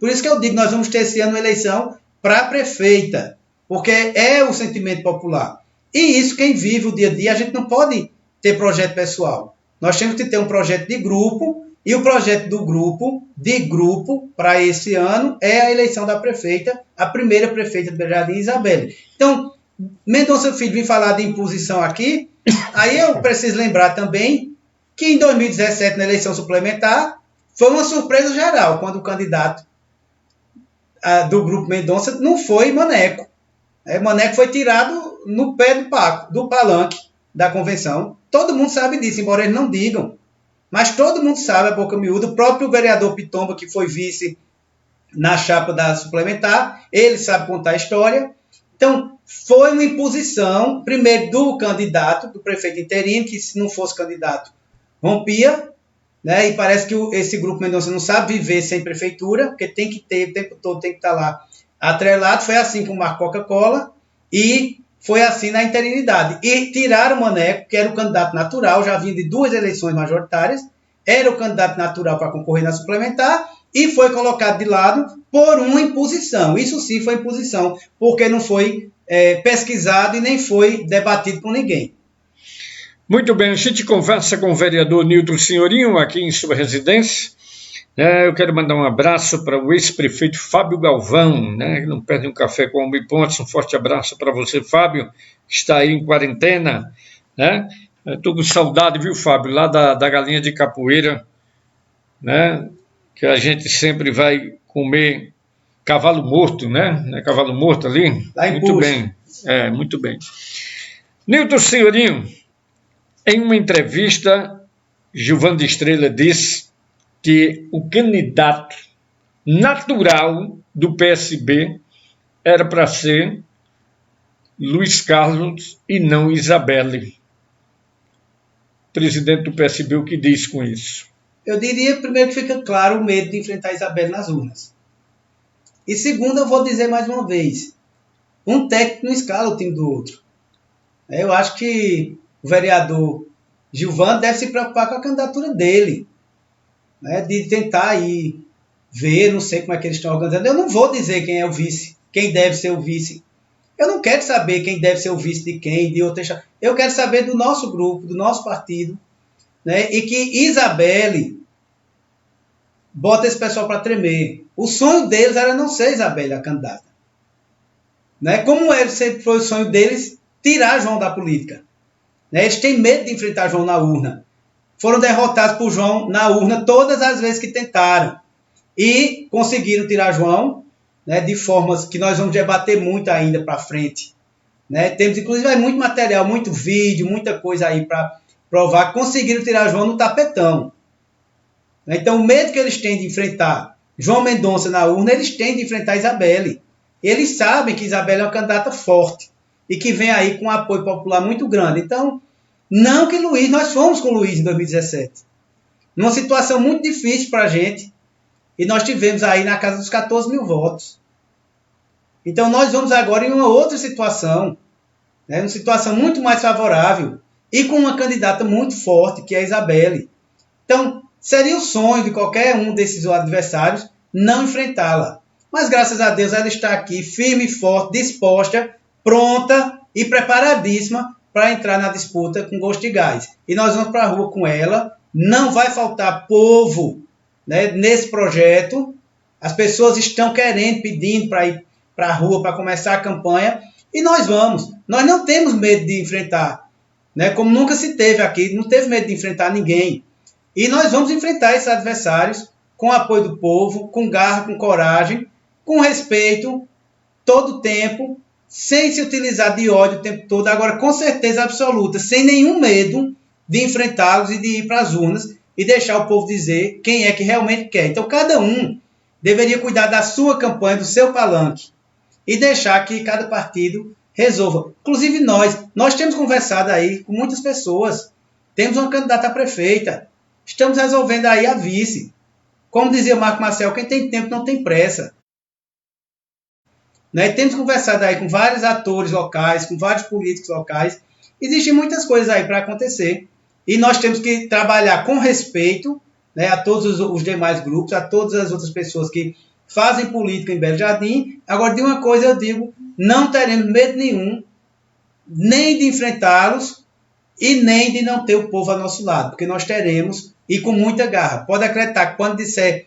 Por isso que eu digo, nós vamos ter esse ano uma eleição para prefeita, porque é o sentimento popular. E isso, quem vive o dia a dia, a gente não pode ter projeto pessoal. Nós temos que ter um projeto de grupo, e o projeto do grupo, de grupo, para esse ano, é a eleição da prefeita, a primeira prefeita de Jardim, Isabelle. Então, Mendonça Filho vim falar de imposição aqui, aí eu preciso lembrar também que em 2017, na eleição suplementar, foi uma surpresa geral, quando o candidato do grupo Mendonça não foi Maneco. Maneco foi tirado no pé do palanque da convenção. Todo mundo sabe disso, embora eles não digam. Mas todo mundo sabe, a boca miúda, o próprio vereador Pitomba, que foi vice na chapa da suplementar, ele sabe contar a história. Então, foi uma imposição, primeiro, do candidato, do prefeito interino, que se não fosse candidato, rompia, né? E parece que esse grupo Mendonça não sabe viver sem prefeitura, porque tem que ter, o tempo todo tem que estar lá atrelado. Foi assim com o Marco Coca-Cola e foi assim na interinidade. E tiraram o Maneco, que era o candidato natural, já vinha de 2 eleições majoritárias, era o candidato natural para concorrer na suplementar, e foi colocado de lado por uma imposição. Isso sim foi imposição, porque não foi pesquisado e nem foi debatido com ninguém. Muito bem, a gente conversa com o vereador Nilton Senhorinho, aqui em sua residência. Eu quero mandar um abraço para o ex-prefeito Fábio Galvão, né, que não perde um café com o Almir Pontes. Um forte abraço para você, Fábio, que está aí em quarentena. Né? Estou com saudade, viu, Fábio, lá da galinha de capoeira, né, que a gente sempre vai comer cavalo morto, né? Cavalo morto ali? Lá em muito Puxa. Bem, muito bem. Nilton Senhorinho, em uma entrevista, Gilvan de Estrela disse que o candidato natural do PSB era para ser Luiz Carlos e não Isabelle. Presidente do PSB, o que diz com isso? Eu diria, primeiro, que fica claro o medo de enfrentar Isabelle nas urnas. E segundo, eu vou dizer mais uma vez, um técnico não escala o time do outro. Eu acho que o vereador Gilvan deve se preocupar com a candidatura dele, né, de tentar aí ver, não sei como é que eles estão organizando. Eu não vou dizer quem é o vice, quem deve ser o vice. Eu não quero saber quem deve ser o vice de quem, de outra. Eu quero saber do nosso grupo, do nosso partido, né, e que Isabelle bota esse pessoal para tremer. O sonho deles era não ser Isabelle a candidata. Né? Como sempre foi o sonho deles tirar João da política. Né? Eles têm medo de enfrentar João na urna. Foram derrotados por João na urna todas as vezes que tentaram. E conseguiram tirar João, né, de formas que nós vamos debater muito ainda para frente. Né? Temos, inclusive, muito material, muito vídeo, muita coisa aí para provar que conseguiram tirar João no tapetão. Então, o medo que eles têm de enfrentar João Mendonça na urna, eles têm de enfrentar Isabelle. Eles sabem que Isabelle é uma candidata forte e que vem aí com um apoio popular muito grande. Então, não que Luiz, nós fomos com o Luiz em 2017. Numa situação muito difícil para a gente. E nós tivemos aí na casa dos 14 mil votos. Então, nós vamos agora em uma outra situação. Né, uma situação muito mais favorável. E com uma candidata muito forte, que é a Isabelle. Então, seria o sonho de qualquer um desses adversários não enfrentá-la. Mas, graças a Deus, ela está aqui, firme e forte, disposta, pronta e preparadíssima para entrar na disputa com gosto de gás. E nós vamos para a rua com ela. Não vai faltar povo né, nesse projeto. As pessoas estão querendo, pedindo para ir para a rua, para começar a campanha, e nós vamos. Nós não temos medo de enfrentar, né, como nunca se teve aqui, não teve medo de enfrentar ninguém. E nós vamos enfrentar esses adversários com o apoio do povo, com garra, com coragem, com respeito, todo o tempo, sem se utilizar de ódio o tempo todo, agora com certeza absoluta, sem nenhum medo de enfrentá-los e de ir para as urnas e deixar o povo dizer quem é que realmente quer. Então, cada um deveria cuidar da sua campanha, do seu palanque, e deixar que cada partido resolva. Inclusive nós temos conversado aí com muitas pessoas, temos uma candidata a prefeita, estamos resolvendo aí a vice. Como dizia o Marco Marcel, quem tem tempo não tem pressa. Né? Temos conversado aí com vários atores locais, com vários políticos locais. Existem muitas coisas aí para acontecer. E nós temos que trabalhar com respeito, né, a todos os demais grupos, a todas as outras pessoas que fazem política em Belo Jardim. Agora, de uma coisa eu digo, não teremos medo nenhum, nem de enfrentá-los e nem de não ter o povo ao nosso lado, porque nós teremos, e com muita garra. Pode acreditar que quando disser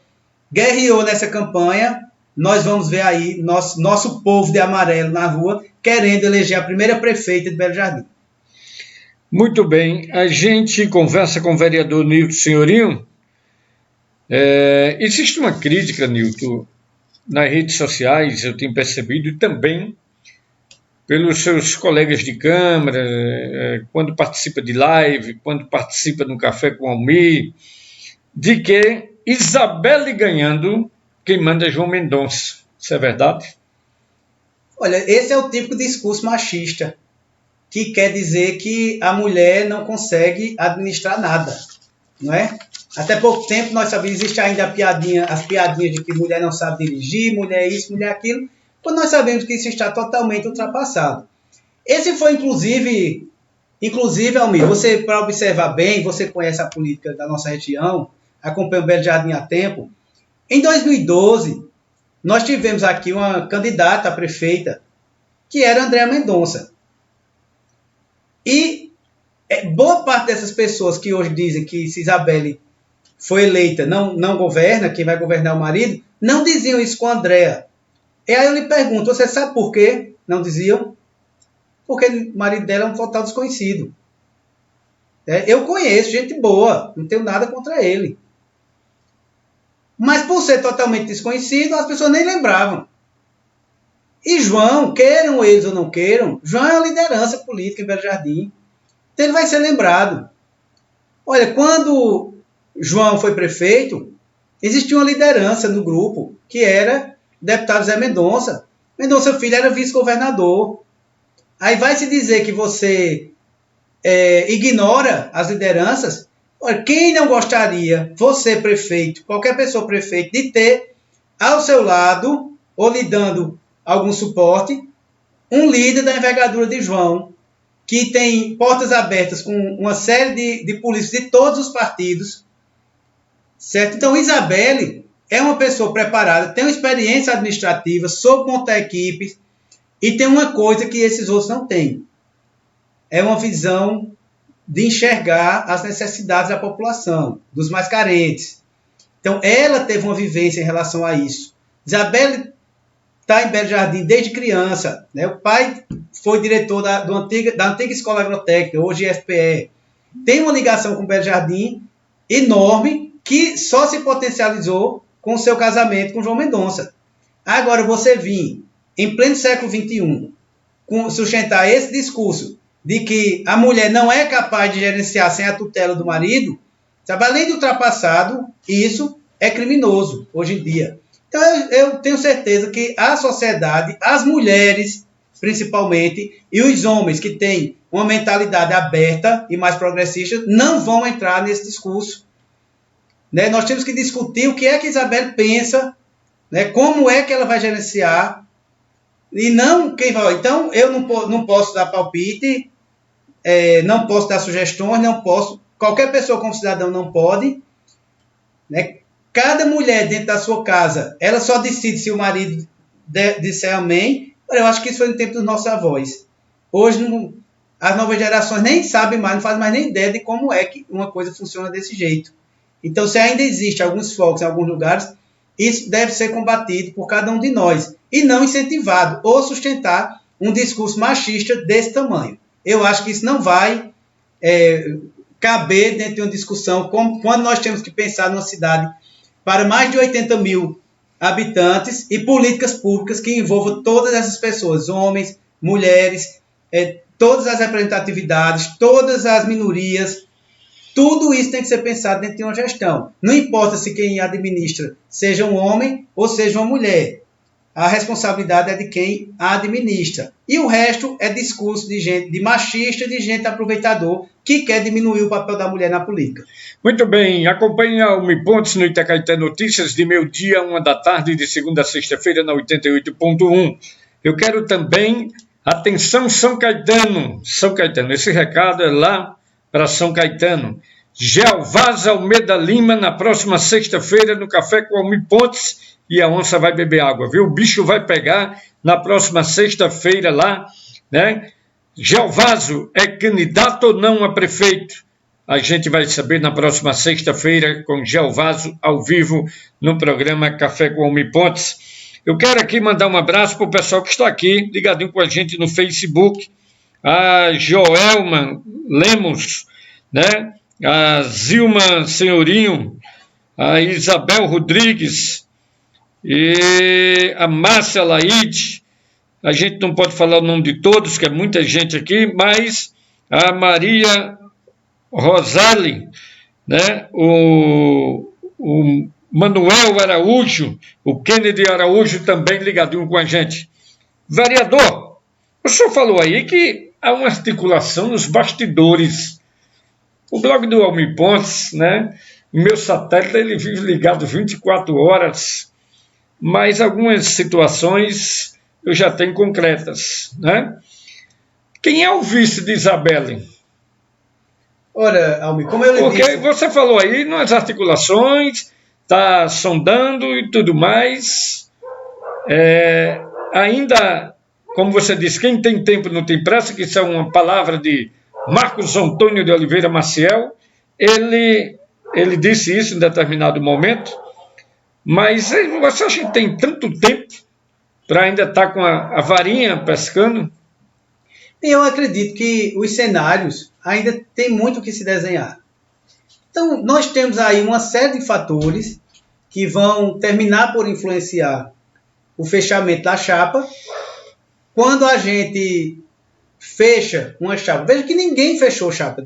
guerreou nessa campanha, nós vamos ver aí nosso povo de amarelo na rua querendo eleger a primeira prefeita de Belo Jardim. Muito bem, a gente conversa com o vereador Nilton Senhorinho. Existe uma crítica, Nilton, nas redes sociais, eu tenho percebido, e também pelos seus colegas de Câmara, quando participa de live, quando participa no Café com Almir, de que Isabelle ganhando, quem manda é João Mendonça. Isso é verdade? Olha, esse é o típico discurso machista, que quer dizer que a mulher não consegue administrar nada, não é? Até pouco tempo nós sabíamos, existe ainda as piadinhas de que mulher não sabe dirigir, mulher isso, mulher aquilo, quando nós sabemos que isso está totalmente ultrapassado. Esse foi, inclusive, Almir, você, para observar bem, você conhece a política da nossa região, acompanha o Belo Jardim há tempo. Em 2012, nós tivemos aqui uma candidata a prefeita, que era Andréa Mendonça. E boa parte dessas pessoas que hoje dizem que se Isabelle foi eleita, não governa, quem vai governar é o marido, não diziam isso com a Andréa. E aí eu lhe pergunto, você sabe por quê não diziam? Porque o marido dela é um total desconhecido. Eu conheço gente boa, não tenho nada contra ele. Mas por ser totalmente desconhecido, as pessoas nem lembravam. E João, queiram eles ou não queiram, João é uma liderança política em Belo Jardim. Então ele vai ser lembrado. Olha, quando João foi prefeito, existia uma liderança no grupo, que era o deputado Zé Mendonça. Mendonça Filho era vice-governador. Aí vai se dizer que você ignora as lideranças. Olha, quem não gostaria, você prefeito, qualquer pessoa prefeito, de ter ao seu lado, ou lhe dando algum suporte, um líder da envergadura de João, que tem portas abertas com uma série de políticos de todos os partidos, certo? Então, Isabelle é uma pessoa preparada, tem uma experiência administrativa, soube montar equipes, e tem uma coisa que esses outros não têm. É uma visão de enxergar as necessidades da população, dos mais carentes. Então, ela teve uma vivência em relação a isso. Isabelle está em Belo Jardim desde criança. Né? O pai foi diretor da antiga Escola Agrotécnica, hoje FPE. Tem uma ligação com Belo Jardim enorme, que só se potencializou com o seu casamento com João Mendonça. Agora, você vir, em pleno século XXI, sustentar esse discurso de que a mulher não é capaz de gerenciar sem a tutela do marido, sabe? Além de ultrapassado, isso é criminoso hoje em dia. Então, eu tenho certeza que a sociedade, as mulheres, principalmente, e os homens que têm uma mentalidade aberta e mais progressista, não vão entrar nesse discurso. Né? Nós temos que discutir o que é que Isabelle pensa, né? Como é que ela vai gerenciar, e não quem vai. Então, eu não posso dar palpite, não posso dar sugestões, não posso. Qualquer pessoa como cidadão não pode. Né? Cada mulher dentro da sua casa, ela só decide se o marido disser amém. Eu acho que isso foi no tempo dos nossos avós. Hoje, as novas gerações nem sabem mais, não fazem mais nem ideia de como é que uma coisa funciona desse jeito. Então, se ainda existe alguns focos em alguns lugares, isso deve ser combatido por cada um de nós e não incentivado ou sustentar um discurso machista desse tamanho. Eu acho que isso não vai caber dentro de uma discussão como quando nós temos que pensar numa cidade para mais de 80 mil habitantes e políticas públicas que envolvam todas essas pessoas, homens, mulheres, todas as representatividades, todas as minorias. Tudo isso tem que ser pensado dentro de uma gestão. Não importa se quem administra seja um homem ou seja uma mulher. A responsabilidade é de quem a administra. E o resto é discurso de gente, de machista, de gente aproveitador, que quer diminuir o papel da mulher na política. Muito bem, acompanhe a Almi Pontes no Itacaité Notícias de meio-dia, 1h, de segunda a sexta-feira, na 88.1. Eu quero também, atenção São Caetano, esse recado é lá para São Caetano. Geovaz Almeida Lima, na próxima sexta-feira, no Café com Almi Pontes, e a onça vai beber água, viu? O bicho vai pegar na próxima sexta-feira lá, né? Geovaso é candidato ou não a prefeito? A gente vai saber na próxima sexta-feira com Geovaso ao vivo no programa Café com Almi Pontes. Eu quero aqui mandar um abraço para o pessoal que está aqui, ligadinho com a gente no Facebook, a Joelma Lemos, né? A Zilma Senhorinho, a Isabel Rodrigues e a Márcia Laide. A gente não pode falar o nome de todos, que é muita gente aqui, mas a Maria Rosale, né? O Manuel Araújo, o Kennedy Araújo também ligadinho com a gente. Vereador, o senhor falou aí que há uma articulação nos bastidores. O blog do Almi Pontes, né? O meu satélite, ele vive ligado 24 horas, mas algumas situações eu já tenho concretas, né? Quem é o vice de Isabelle? Ora, Almi, como eu lhe Porque disse... você falou aí nas articulações, está sondando e tudo mais. Ainda, como você disse, quem tem tempo não tem pressa, que isso é uma palavra de Marcos Antônio de Oliveira Maciel. Ele disse isso em determinado momento, mas você acha que tem tanto tempo para ainda estar com a varinha pescando? Eu acredito que os cenários ainda tem muito que se desenhar. Então, nós temos aí uma série de fatores que vão terminar por influenciar o fechamento da chapa. Quando a gente fecha uma chapa, veja que ninguém fechou chapa,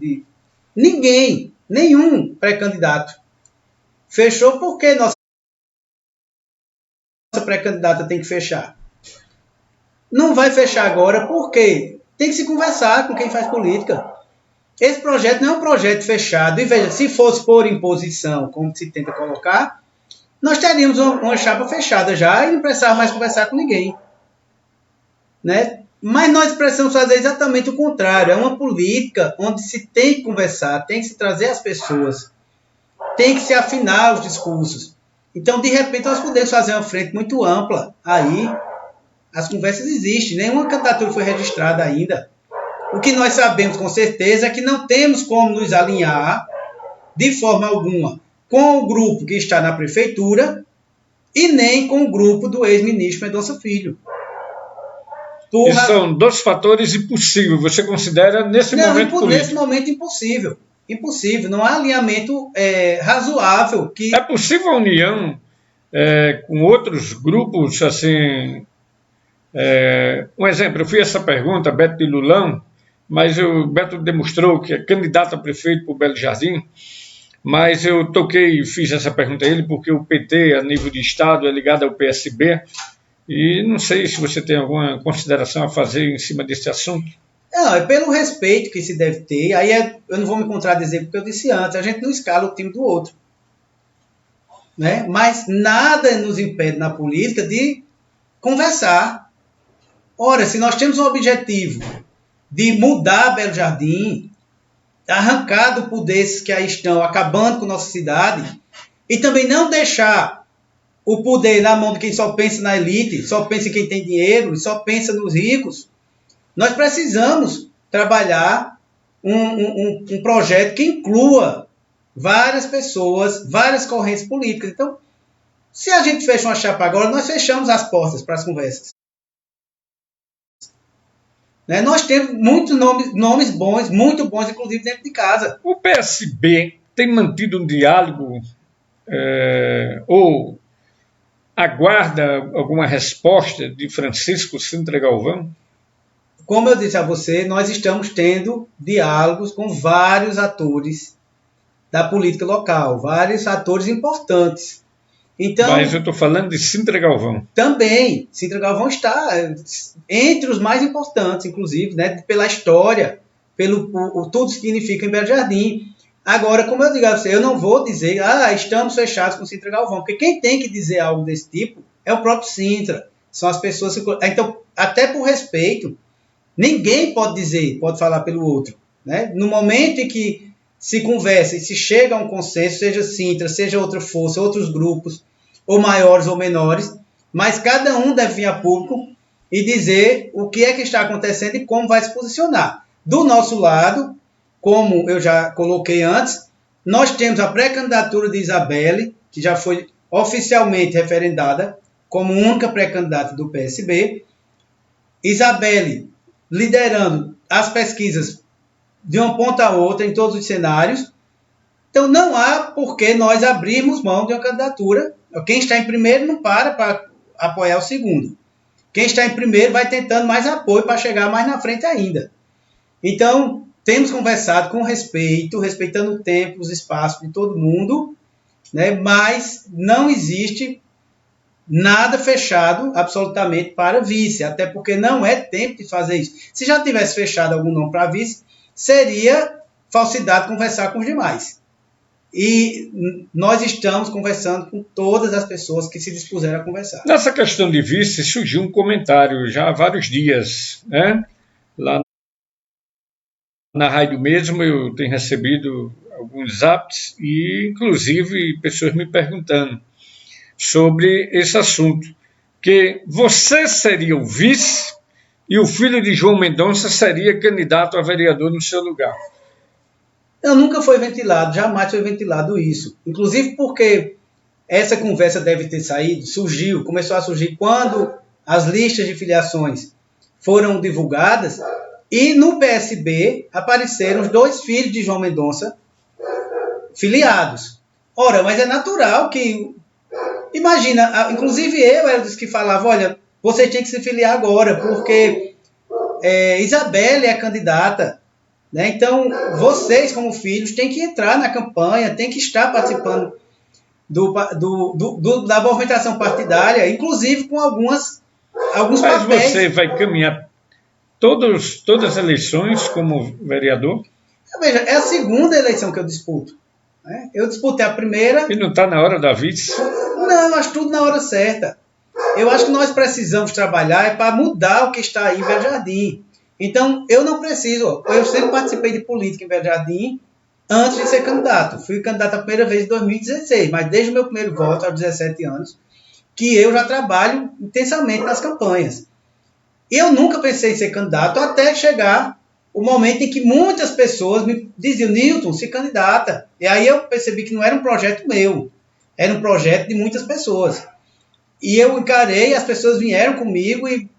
nenhum pré-candidato fechou. Porque nossa pré-candidata tem que fechar? Não vai fechar agora porque tem que se conversar com quem faz política. Esse projeto não é um projeto fechado. E veja, se fosse por imposição, como se tenta colocar, nós teríamos uma chapa fechada já e não precisava mais conversar com ninguém, né? Mas nós precisamos fazer exatamente o contrário. É uma política onde se tem que conversar, tem que se trazer as pessoas, tem que se afinar os discursos. Então, de repente, nós podemos fazer uma frente muito ampla. Aí, as conversas existem. Nenhuma candidatura foi registrada ainda. O que nós sabemos com certeza é que não temos como nos alinhar de forma alguma com o grupo que está na prefeitura e nem com o grupo do ex-ministro Mendonça Filho. São dois fatores impossíveis. Você considera nesse momento político? Nesse momento impossível. Impossível. Não há alinhamento razoável. É possível a união com outros grupos, assim... um exemplo, eu fiz essa pergunta a Beto de Lulão, mas o Beto demonstrou que é candidato a prefeito por Belo Jardim, mas eu toquei e fiz essa pergunta a ele porque o PT, a nível de Estado, é ligado ao PSB, e não sei se você tem alguma consideração a fazer em cima desse assunto. Não, é pelo respeito que se deve ter. Aí eu não vou me contradizer porque eu disse antes, a gente não escala o time do outro, né? Mas nada nos impede na política de conversar. Ora, se nós temos um objetivo de mudar Belo Jardim, arrancar do poder desses que aí estão acabando com nossa cidade, e também não deixar o poder na mão de quem só pensa na elite, só pensa em quem tem dinheiro, só pensa nos ricos, nós precisamos trabalhar um projeto que inclua várias pessoas, várias correntes políticas. Então, se a gente fecha uma chapa agora, nós fechamos as portas para as conversas. Né? Nós temos muitos nomes bons, muito bons, inclusive dentro de casa. O PSB tem mantido um diálogo ou aguarda alguma resposta de Francisco Sintra Galvão? Como eu disse a você, nós estamos tendo diálogos com vários atores da política local, vários atores importantes. Então, mas eu estou falando de Sintra Galvão. Também, Sintra Galvão está entre os mais importantes, inclusive, né, pela história, pelo tudo que significa em Belo Jardim. Agora, como eu digo a você, eu não vou dizer, estamos fechados com Sintra Galvão, porque quem tem que dizer algo desse tipo é o próprio Sintra. São as pessoas que... Então, até por respeito, ninguém pode dizer, pode falar pelo outro. Né? No momento em que se conversa e se chega a um consenso, seja Sintra, seja outra força, outros grupos, ou maiores ou menores, mas cada um deve vir a público e dizer o que é que está acontecendo e como vai se posicionar. Do nosso lado, como eu já coloquei antes, nós temos a pré-candidatura de Isabelle, que já foi oficialmente referendada como única pré-candidata do PSB. Isabelle liderando as pesquisas de uma ponta a outra em todos os cenários. Então não há por que nós abrirmos mão de uma candidatura. Quem está em primeiro não para apoiar o segundo. Quem está em primeiro vai tentando mais apoio para chegar mais na frente ainda. Então, temos conversado com respeito, respeitando o tempo, os espaços de todo mundo, né? Mas não existe nada fechado absolutamente para vice, até porque não é tempo de fazer isso. Se já tivesse fechado algum nome para vice, seria falsidade conversar com os demais. E nós estamos conversando com todas as pessoas que se dispuseram a conversar. Nessa questão de vice, surgiu um comentário já há vários dias, né? Lá na rádio mesmo, eu tenho recebido alguns zaps e, inclusive, pessoas me perguntando sobre esse assunto, que você seria o vice e o filho de João Mendonça seria candidato a vereador no seu lugar. Não, nunca foi ventilado, jamais foi ventilado isso. Inclusive porque essa conversa deve ter saído, começou a surgir quando as listas de filiações foram divulgadas e no PSB apareceram os 2 filhos de João Mendonça filiados. Ora, mas é natural que... Imagina, inclusive eu era dos que falava, olha, você tem que se filiar agora, porque Isabelle é candidata. Né? Então, vocês, como filhos, têm que entrar na campanha, têm que estar participando da movimentação partidária, inclusive com alguns papéis. Mas você vai caminhar todas as eleições como vereador? Veja, é a segunda eleição que eu disputo. Né? Eu disputei a primeira... E não está na hora da vice? Não, eu acho tudo na hora certa. Eu acho que nós precisamos trabalhar para mudar o que está aí em Belo Jardim. Então, eu não preciso. Eu sempre participei de política em Belo Jardim antes de ser candidato. Fui candidato a primeira vez em 2016, mas desde o meu primeiro voto, aos 17 anos, que eu já trabalho intensamente nas campanhas. Eu nunca pensei em ser candidato até chegar o momento em que muitas pessoas me diziam, Newton, se candidata. E aí eu percebi que não era um projeto meu, era um projeto de muitas pessoas. E eu encarei, as pessoas vieram comigo e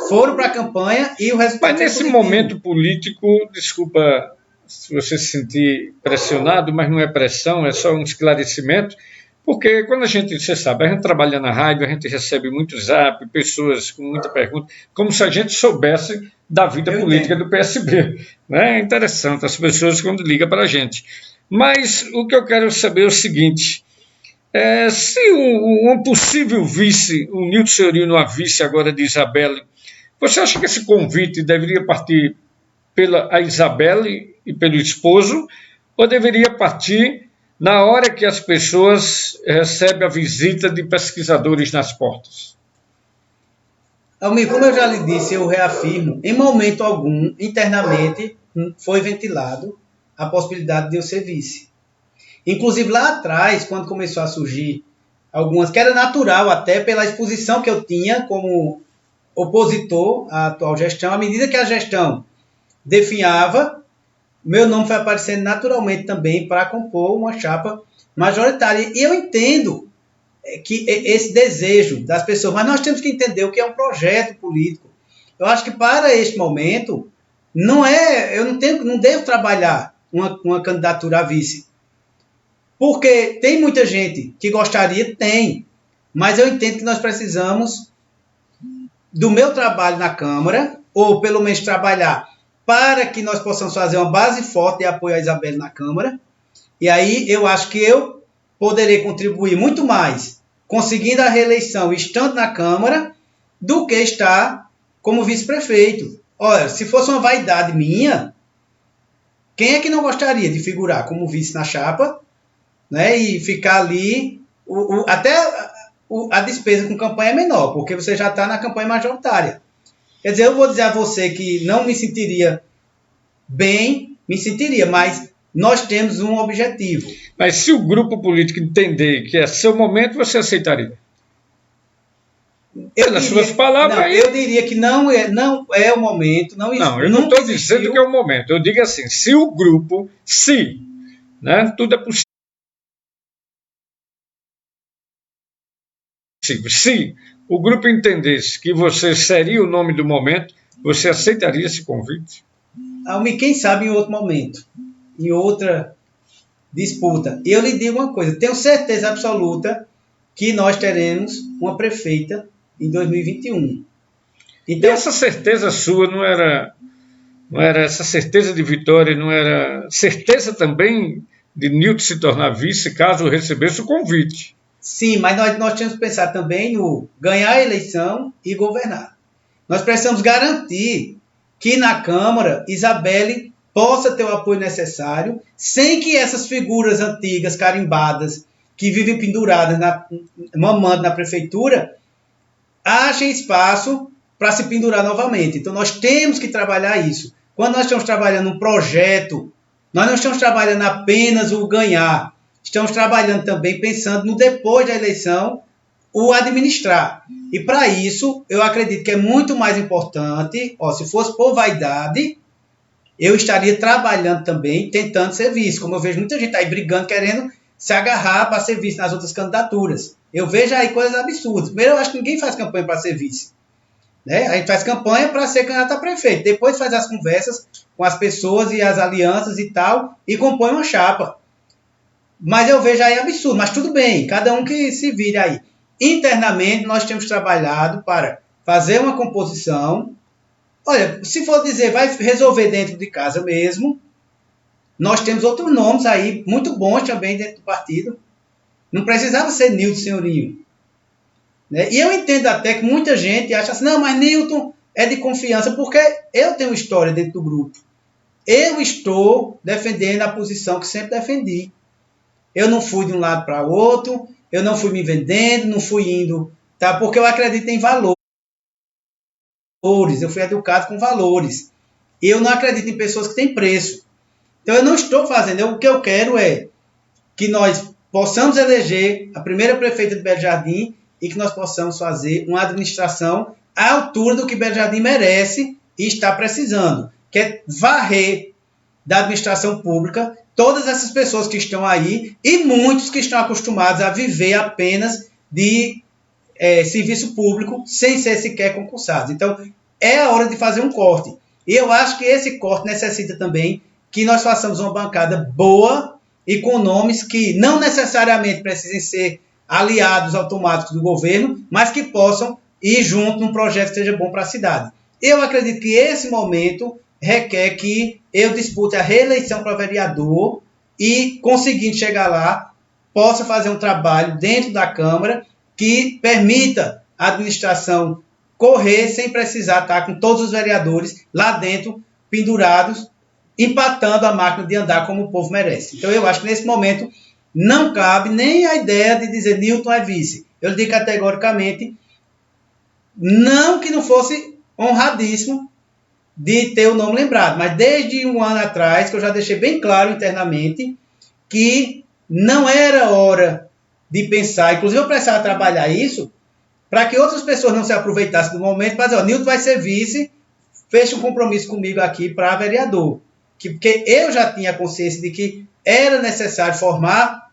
foram para a campanha e o resultado... Mas nesse momento político, desculpa se você se sentir pressionado, mas não é pressão, é só um esclarecimento, porque quando você sabe, a gente trabalha na rádio, a gente recebe muito zap, pessoas com muita pergunta, como se a gente soubesse da vida política do PSB. Né? É interessante as pessoas quando ligam para a gente. Mas o que eu quero saber é o seguinte... se um possível vice, o Nilton Senhorino a vice agora de Isabelle, você acha que esse convite deveria partir pela Isabelle e pelo esposo, ou deveria partir na hora que as pessoas recebem a visita de pesquisadores nas portas? Almir, como eu já lhe disse, eu reafirmo, em momento algum, internamente, foi ventilado a possibilidade de eu ser vice. Inclusive lá atrás, quando começou a surgir algumas, que era natural até pela exposição que eu tinha como opositor à atual gestão, à medida que a gestão definhava, meu nome foi aparecendo naturalmente também para compor uma chapa majoritária. E eu entendo que esse desejo das pessoas, mas nós temos que entender o que é um projeto político. Eu acho que para este momento, eu não devo trabalhar uma candidatura a vice. Porque tem muita gente que gostaria, tem, mas eu entendo que nós precisamos do meu trabalho na Câmara, ou pelo menos trabalhar para que nós possamos fazer uma base forte de apoio a Isabelle na Câmara. E aí eu acho que eu poderei contribuir muito mais conseguindo a reeleição estando na Câmara do que estar como vice-prefeito. Olha, se fosse uma vaidade minha, quem é que não gostaria de figurar como vice na chapa, né, e ficar ali, até a despesa com campanha é menor, porque você já está na campanha majoritária. Quer dizer, eu vou dizer a você que não me sentiria bem, me sentiria, mas nós temos um objetivo. Mas se o grupo político entender que é seu momento, você aceitaria? Pelas suas palavras... Não, eu diria que não é o momento. Não, eu não estou dizendo que é o momento. Eu digo assim, se o grupo, né, tudo é possível. Se o grupo entendesse que você seria o nome do momento, você aceitaria esse convite? Quem sabe em outro momento, em outra disputa. E eu lhe digo uma coisa, tenho certeza absoluta que nós teremos uma prefeita em 2021. Então, e essa certeza sua não era essa certeza de vitória, não era certeza também de Nilton se tornar vice caso recebesse o convite? Sim, mas nós temos que pensar também no ganhar a eleição e governar. Nós precisamos garantir que na Câmara Isabelle possa ter o apoio necessário, sem que essas figuras antigas, carimbadas, que vivem penduradas, mamando na prefeitura, achem espaço para se pendurar novamente. Então nós temos que trabalhar isso. Quando nós estamos trabalhando um projeto, nós não estamos trabalhando apenas o ganhar, estamos trabalhando também pensando no depois da eleição, o administrar. E para isso, eu acredito que é muito mais importante, se fosse por vaidade, eu estaria trabalhando também, tentando ser vice, como eu vejo muita gente aí brigando, querendo se agarrar para ser vice nas outras candidaturas. Eu vejo aí coisas absurdas. Primeiro, eu acho que ninguém faz campanha para ser vice. Né? A gente faz campanha para ser candidato a prefeito. Depois faz as conversas com as pessoas e as alianças e tal, e compõe uma chapa. Mas eu vejo aí absurdo. Mas tudo bem, cada um que se vire aí. Internamente, nós temos trabalhado para fazer uma composição. Olha, se for dizer, vai resolver dentro de casa mesmo, nós temos outros nomes aí, muito bons também dentro do partido. Não precisava ser Nilton Senhorinho. Né? E eu entendo até que muita gente acha assim, não, mas Nilton é de confiança, porque eu tenho história dentro do grupo. Eu estou defendendo a posição que sempre defendi. Eu não fui de um lado para o outro, eu não fui me vendendo, não fui indo, tá? Porque eu acredito em valores. Eu fui educado com valores. E eu não acredito em pessoas que têm preço. Então eu não estou fazendo. O que eu quero é que nós possamos eleger a primeira prefeita de Belo Jardim e que nós possamos fazer uma administração à altura do que Belo Jardim merece e está precisando, que é varrer da administração pública todas essas pessoas que estão aí e muitos que estão acostumados a viver apenas de serviço público sem ser sequer concursados. Então, é a hora de fazer um corte. E eu acho que esse corte necessita também que nós façamos uma bancada boa e com nomes que não necessariamente precisem ser aliados automáticos do governo, mas que possam ir junto num projeto que seja bom para a cidade. Eu acredito que esse momento requer que eu dispute a reeleição para vereador e, conseguindo chegar lá, possa fazer um trabalho dentro da Câmara que permita a administração correr sem precisar estar com todos os vereadores lá dentro, pendurados, empatando a máquina de andar como o povo merece. Então eu acho que nesse momento não cabe nem a ideia de dizer Nilton é vice. Eu digo categoricamente, não que não fosse honradíssimo de ter o nome lembrado, mas desde um ano atrás, que eu já deixei bem claro internamente, que não era hora de pensar, inclusive eu precisava trabalhar isso, para que outras pessoas não se aproveitassem do momento, mas Nilton vai ser vice, fecha um compromisso comigo aqui para vereador, porque eu já tinha consciência de que era necessário formar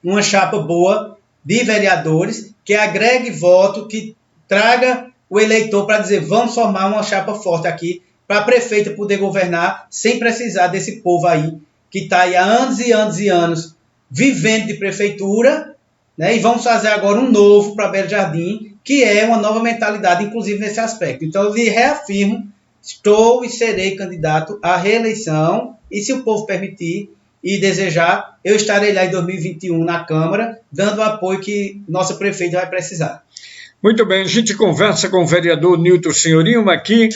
uma chapa boa de vereadores, que agregue voto, que traga o eleitor para dizer, vamos formar uma chapa forte aqui, para a prefeita poder governar sem precisar desse povo aí, que está aí há anos e anos e anos vivendo de prefeitura, né? E vamos fazer agora um novo para Belo Jardim, que é uma nova mentalidade, inclusive nesse aspecto. Então, eu lhe reafirmo, estou e serei candidato à reeleição, e se o povo permitir e desejar, eu estarei lá em 2021 na Câmara, dando o apoio que nossa prefeita vai precisar. Muito bem, a gente conversa com o vereador Nilton Senhorinho aqui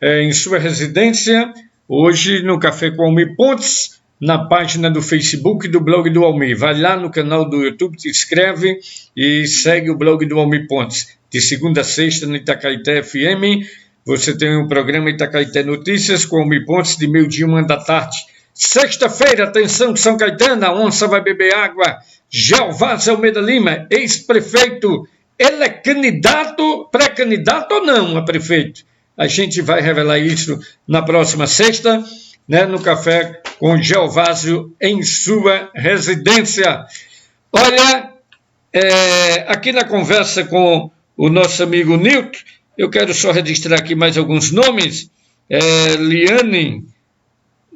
em sua residência, hoje no Café com Almir Pontes, na página do Facebook do blog do Almir. Vai lá no canal do YouTube, se inscreve e segue o blog do Almir Pontes. De segunda a sexta no Itacaeté FM, você tem um programa Itacaeté Notícias com Almir Pontes de 12h a 13h. Sexta-feira, atenção São Caetano, a onça vai beber água. Jeovás Almeida Lima, ex-prefeito, ele é candidato, pré-candidato ou não a prefeito? A gente vai revelar isso na próxima sexta, né, no Café com Geovásio em sua residência. Olha, aqui na conversa com o nosso amigo Nilton, eu quero só registrar aqui mais alguns nomes. Liane,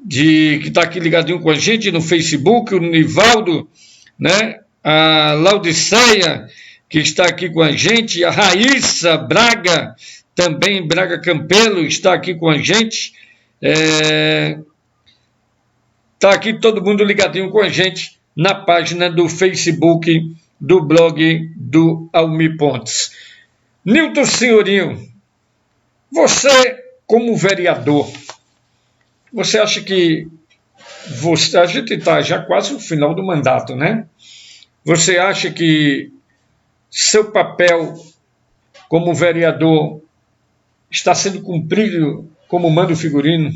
que está aqui ligadinho com a gente no Facebook, o Nivaldo, né, a Laudiceia, que está aqui com a gente, a Raíssa Braga, também Braga Campelo, está aqui com a gente. Está aqui todo mundo ligadinho com a gente na página do Facebook do blog do Almir Pontes. Nilton Senhorinho, você como vereador, você acha que a gente está já quase no final do mandato, né? Você acha que seu papel como vereador está sendo cumprido como manda o figurino?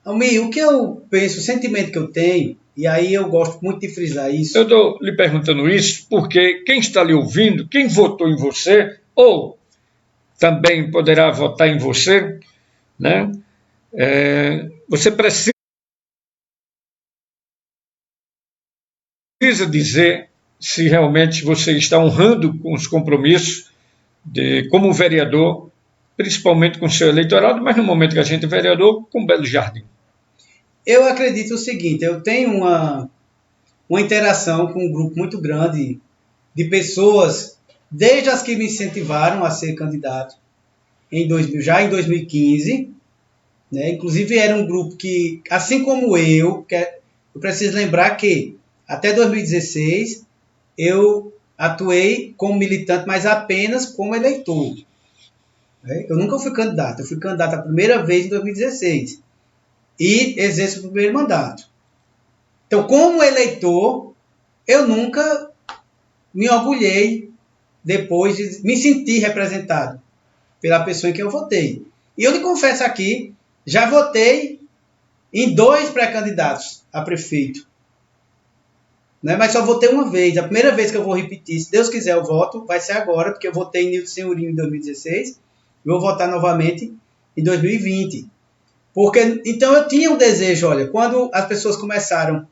Almir, o que eu penso, o sentimento que eu tenho, e aí eu gosto muito de frisar isso. Eu estou lhe perguntando isso porque quem está lhe ouvindo, quem votou em você, ou também poderá votar em você, né? Você precisa dizer se realmente você está honrando com os compromissos como vereador, principalmente com o seu eleitorado, mas no momento que a gente é vereador, com Belo Jardim. Eu acredito o seguinte, eu tenho uma interação com um grupo muito grande de pessoas, desde as que me incentivaram a ser candidato já em 2015, né? Inclusive era um grupo que, assim como eu preciso lembrar que até 2016 eu atuei como militante, mas apenas como eleitor. Eu nunca fui candidato, eu fui candidato a primeira vez em 2016 e exerço o primeiro mandato. Então, como eleitor, eu nunca me orgulhei depois de me sentir representado pela pessoa em quem eu votei. E eu lhe confesso aqui, já votei em 2 pré-candidatos a prefeito. Né? Mas só votei uma vez. A primeira vez que eu vou repetir, se Deus quiser, o voto vai ser agora, porque eu votei em Nilton Senhorinho em 2016. Vou votar novamente em 2020. Porque, então eu tinha um desejo, olha, quando as pessoas começaram,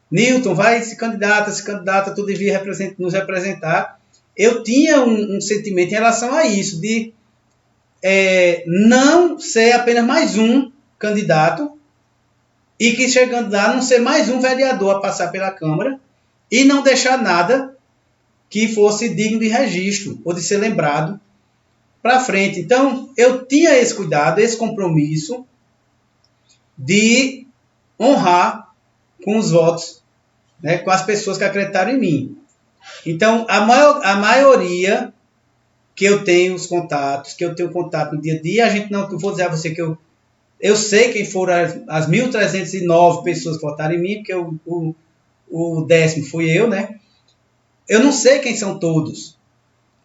Nilton, vai se candidata, tu devia nos representar. Eu tinha um sentimento em relação a isso, de não ser apenas mais um candidato e que chegando lá não ser mais um vereador a passar pela Câmara e não deixar nada que fosse digno de registro ou de ser lembrado para frente. Então, eu tinha esse cuidado, esse compromisso de honrar com os votos, né, com as pessoas que acreditaram em mim. Então, a maioria que eu tenho os contatos, que eu tenho contato no dia a dia, a gente não vou dizer a você que eu sei quem foram as 1.309 pessoas que votaram em mim, porque o 10º fui eu, né? Eu não sei quem são todos,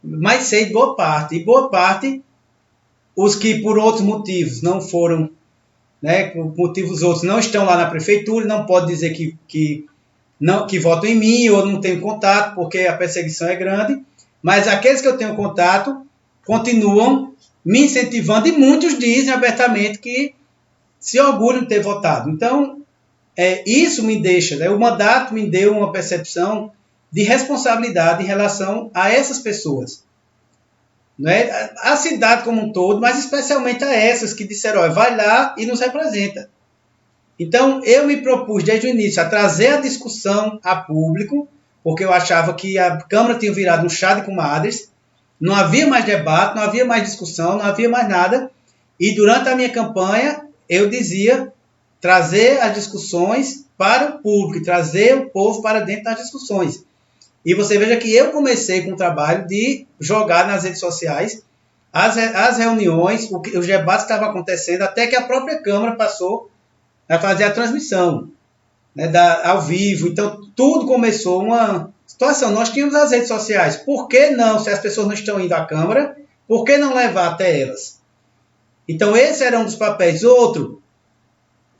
mas sei de boa parte. E boa parte, os que por outros motivos não foram, né, por motivos outros não estão lá na prefeitura, não pode dizer que votam em mim ou não tenho contato, porque a perseguição é grande. Mas aqueles que eu tenho contato continuam me incentivando e muitos dizem abertamente que se orgulham de ter votado. Então, isso me deixa, né, o mandato me deu uma percepção de responsabilidade em relação a essas pessoas. Né? A cidade como um todo, mas especialmente a essas que disseram, olha, vai lá e nos representa. Então, eu me propus desde o início a trazer a discussão a público, porque eu achava que a Câmara tinha virado um chá de comadres, não havia mais debate, não havia mais discussão, não havia mais nada. E durante a minha campanha, eu dizia trazer as discussões para o público, trazer o povo para dentro das discussões. E você veja que eu comecei com o trabalho de jogar nas redes sociais as reuniões, os debates que estavam acontecendo, até que a própria Câmara passou a fazer a transmissão, né, ao vivo. Então, tudo começou uma situação. Nós tínhamos as redes sociais. Por que não, se as pessoas não estão indo à Câmara, por que não levar até elas? Então, esse era um dos papéis. Outro,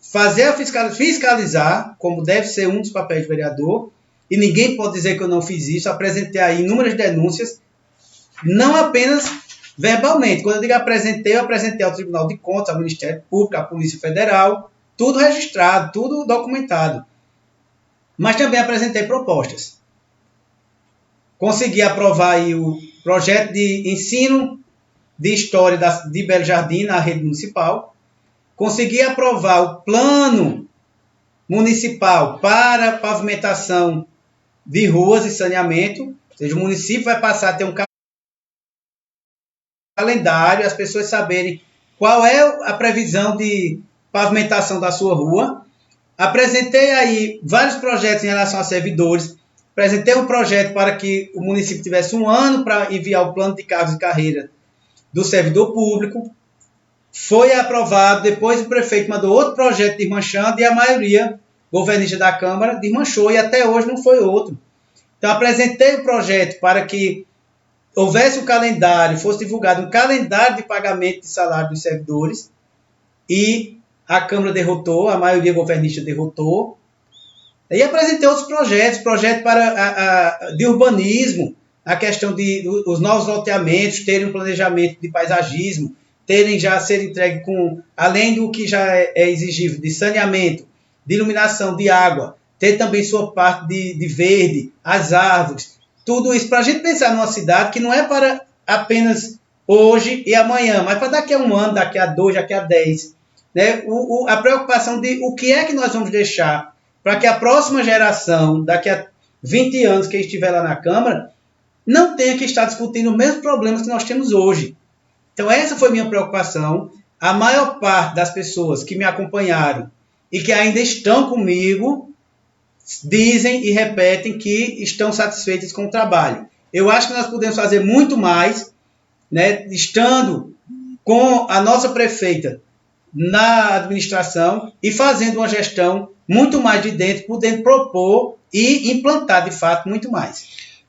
fazer a fiscalizar, como deve ser um dos papéis do vereador, e ninguém pode dizer que eu não fiz isso. Apresentei aí inúmeras denúncias, não apenas verbalmente. Quando eu digo apresentei, eu apresentei ao Tribunal de Contas, ao Ministério Público, à Polícia Federal, tudo registrado, tudo documentado. Mas também apresentei propostas. Consegui aprovar aí o projeto de ensino de história de Belo Jardim na rede municipal. Consegui aprovar o plano municipal para pavimentação de ruas e saneamento. Ou seja, o município vai passar a ter um calendário, as pessoas saberem qual é a previsão de pavimentação da sua rua. Apresentei aí vários projetos em relação a servidores. Apresentei um projeto para que o município tivesse um ano para enviar o plano de cargos e carreira do servidor público. Foi aprovado, depois o prefeito mandou outro projeto desmanchando e a maioria governista da Câmara desmanchou e até hoje não foi outro. Então apresentei o projeto para que houvesse um calendário, fosse divulgado um calendário de pagamento de salário dos servidores e a Câmara derrotou, a maioria governista derrotou. E apresentei outros projetos, projeto de urbanismo, a questão de os novos loteamentos terem um planejamento de paisagismo, terem já ser entregue com, além do que já é exigível, de saneamento, de iluminação, de água, ter também sua parte de verde, as árvores, tudo isso para a gente pensar numa cidade que não é para apenas hoje e amanhã, mas para daqui a um ano, daqui a 2, daqui a 10. Né? A preocupação de o que é que nós vamos deixar para que a próxima geração, daqui a 20 anos que estiver lá na Câmara, não tenha que estar discutindo os mesmos problemas que nós temos hoje. Então essa foi minha preocupação. A maior parte das pessoas que me acompanharam e que ainda estão comigo dizem e repetem que estão satisfeitas com o trabalho. Eu acho que nós podemos fazer muito mais, né, estando com a nossa prefeita na administração e fazendo uma gestão muito mais de dentro, podendo propor e implantar, de fato, muito mais.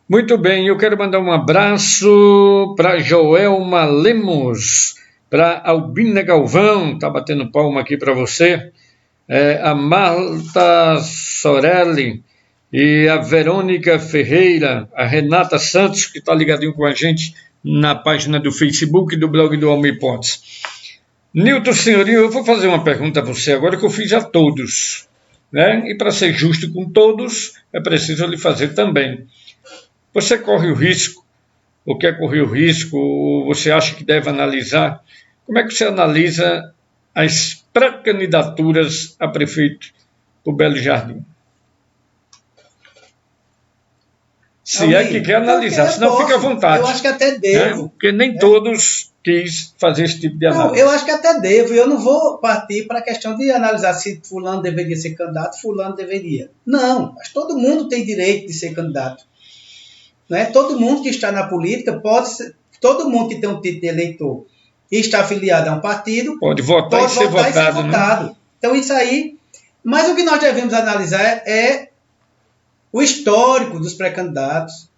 Muito bem, eu quero mandar um abraço para Joelma Lemos, para Albina Galvão, está batendo palma aqui para você, a Marta Sorelli e a Verônica Ferreira, a Renata Santos, que está ligadinho com a gente na página do Facebook do blog do Almir Pontes. Nilton Senhorio, eu vou fazer uma pergunta a você agora que eu fiz a todos, né? E para ser justo com todos, é preciso lhe fazer também. Você corre o risco, ou quer correr o risco, ou você acha que deve analisar? Como é que você analisa as pré-candidaturas a prefeito do Belo Jardim? Se é que quer analisar, senão fica à vontade. Eu acho que até devo. Né? Porque nem todos quis fazer esse tipo de análise. Não, eu acho que até devo. Eu não vou partir para a questão de analisar se fulano deveria ser candidato, fulano deveria. Não, mas todo mundo tem direito de ser candidato. Né? Todo mundo que está na política pode ser, todo mundo que tem um título de eleitor e está afiliado a um partido pode votar e ser votado. Né? Então isso aí, mas o que nós devemos analisar é o histórico dos pré-candidatos.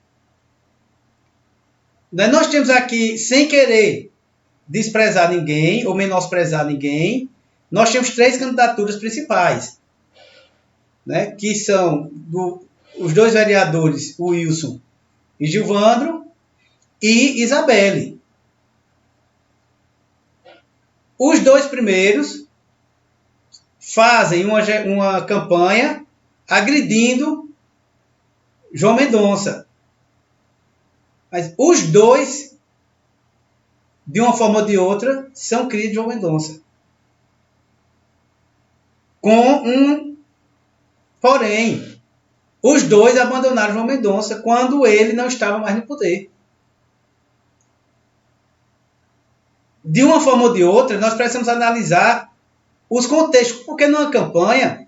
Nós temos aqui, sem querer desprezar ninguém ou menosprezar ninguém, nós temos 3 candidaturas principais, né? Que são os 2 vereadores, o Wilson e Gilvandro, e Isabelle. Os 2 primeiros fazem uma campanha agredindo João Mendonça. Mas os dois, de uma forma ou de outra, são cria de João Mendonça. Porém, os dois abandonaram João Mendonça quando ele não estava mais no poder. De uma forma ou de outra, nós precisamos analisar os contextos, porque numa campanha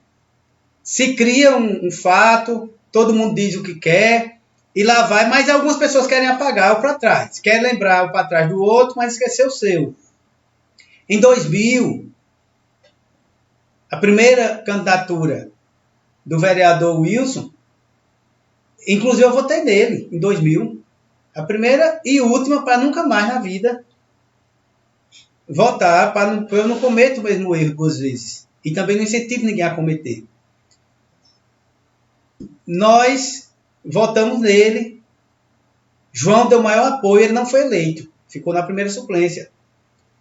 se cria um fato, todo mundo diz o que quer, e lá vai, mas algumas pessoas querem apagar o para trás, querem lembrar o para trás do outro, mas esquecer o seu. Em 2000, a primeira candidatura do vereador Wilson, inclusive eu votei nele em 2000, a primeira e última para nunca mais na vida votar, para eu não cometer o mesmo erro 2 vezes. E também não incentivo ninguém a cometer. Nós votamos nele. João deu maior apoio, ele não foi eleito. Ficou na primeira suplência.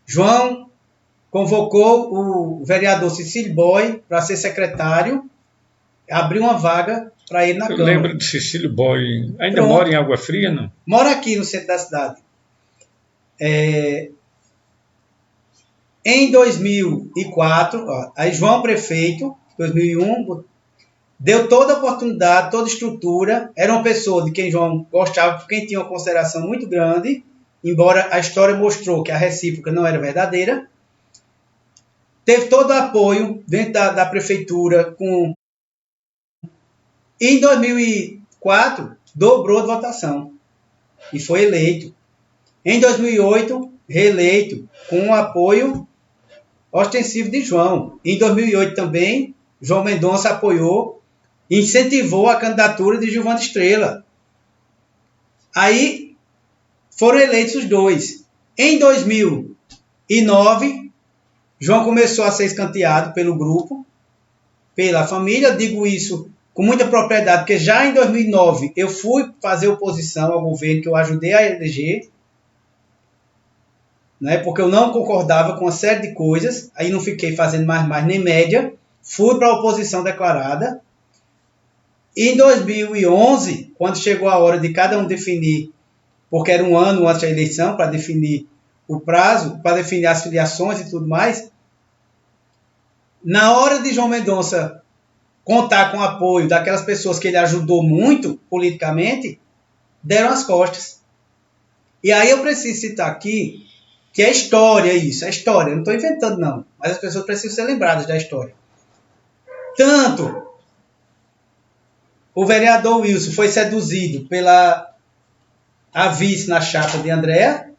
João convocou o vereador Cecílio Boy para ser secretário, abriu uma vaga para ele na Câmara. Eu lembro de Cecílio Boy. Ainda mora em Água Fria, não? Mora aqui no centro da cidade. Em 2004, aí João prefeito, 2001, deu toda a oportunidade, toda a estrutura. Era uma pessoa de quem João gostava, quem tinha uma consideração muito grande, embora a história mostrou que a recíproca não era verdadeira. Teve todo o apoio dentro da prefeitura. Em 2004, dobrou de votação e foi eleito. Em 2008, reeleito, com o apoio ostensivo de João. Em 2008 também, João Mendonça apoiou, incentivou a candidatura de Gilvando Estrela. Aí foram eleitos os dois. Em 2009, João começou a ser escanteado pelo grupo, pela família. Digo isso com muita propriedade, porque já em 2009 eu fui fazer oposição ao governo que eu ajudei a eleger, né, porque eu não concordava com uma série de coisas, aí não fiquei fazendo mais nem média, fui para a oposição declarada. E em 2011, quando chegou a hora de cada um definir, porque era um ano antes da eleição, para definir o prazo, para definir as filiações e tudo mais, na hora de João Mendonça contar com o apoio daquelas pessoas que ele ajudou muito politicamente, deram as costas. E aí eu preciso citar aqui que é história isso, é história, eu não estou inventando não, mas as pessoas precisam ser lembradas da história. Tanto o vereador Wilson foi seduzido pela vice na chapa de Andréa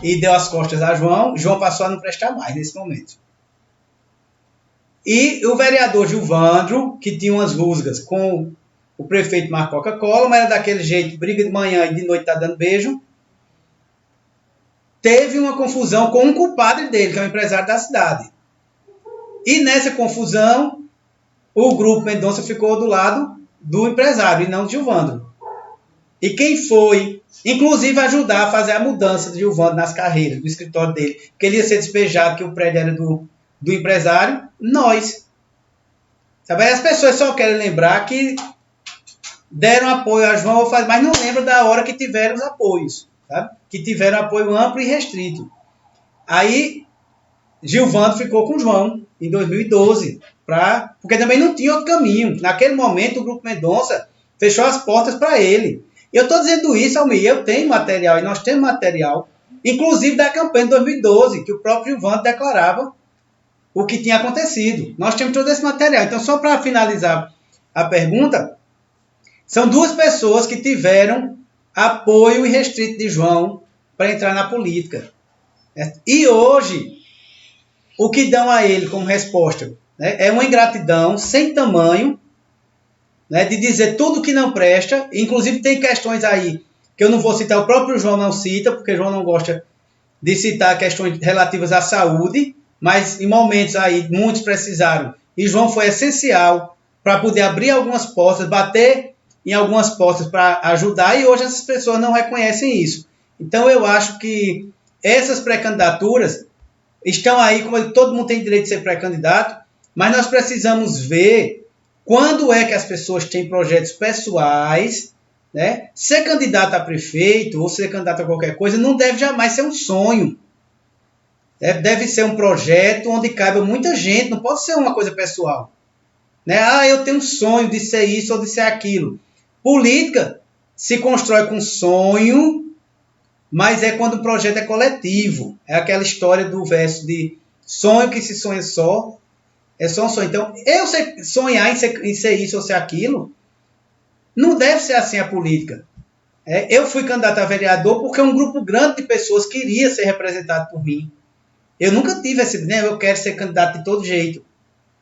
e deu as costas a João. João passou a não prestar mais nesse momento. E o vereador Gilvandro, que tinha umas rusgas com o prefeito Marco Coca-Cola, mas era daquele jeito, briga de manhã e de noite tá dando beijo, teve uma confusão com um compadre dele, que é o empresário da cidade. E nessa confusão, o grupo Mendonça ficou do lado do empresário e não de Gilvandro. E quem foi, inclusive, ajudar a fazer a mudança de Gilvandro nas carreiras do escritório dele, porque ele ia ser despejado, que o prédio era do empresário, nós. Sabe? As pessoas só querem lembrar que deram apoio a João, mas não lembram da hora que tiveram os apoios. Sabe? Que tiveram apoio amplo e restrito. Aí, Gilvandro ficou com João em 2012, porque também não tinha outro caminho. Naquele momento, o Grupo Mendonça fechou as portas para ele. E eu estou dizendo isso, Almir, eu tenho material, e nós temos material, inclusive da campanha de 2012, que o próprio Gilvandro declarava o que tinha acontecido. Nós temos todo esse material. Então, só para finalizar a pergunta, são duas pessoas que tiveram apoio irrestrito de João para entrar na política. E hoje, o que dão a ele como resposta, né, é uma ingratidão sem tamanho, né, de dizer tudo que não presta. Inclusive tem questões aí que eu não vou citar, o próprio João não cita, porque João não gosta de citar questões relativas à saúde, mas em momentos aí muitos precisaram, e João foi essencial para poder abrir algumas portas, bater em algumas portas para ajudar, e hoje essas pessoas não reconhecem isso. Então eu acho que essas pré-candidaturas estão aí, como todo mundo tem direito de ser pré-candidato, Mas nós precisamos ver quando é que as pessoas têm projetos pessoais, né? Ser candidato a prefeito ou ser candidato a qualquer coisa não deve jamais ser um sonho. Deve ser um projeto onde caiba muita gente, não pode ser uma coisa pessoal. Né? Ah, eu tenho um sonho de ser isso ou de ser aquilo. Política se constrói com sonho, mas é quando o projeto é coletivo. É aquela história do verso de sonho que se sonha só, é só um sonho. Então, sonhar em ser isso ou ser aquilo, não deve ser assim a política. Eu fui candidato a vereador porque um grupo grande de pessoas queria ser representado por mim. Eu nunca tive eu quero ser candidato de todo jeito.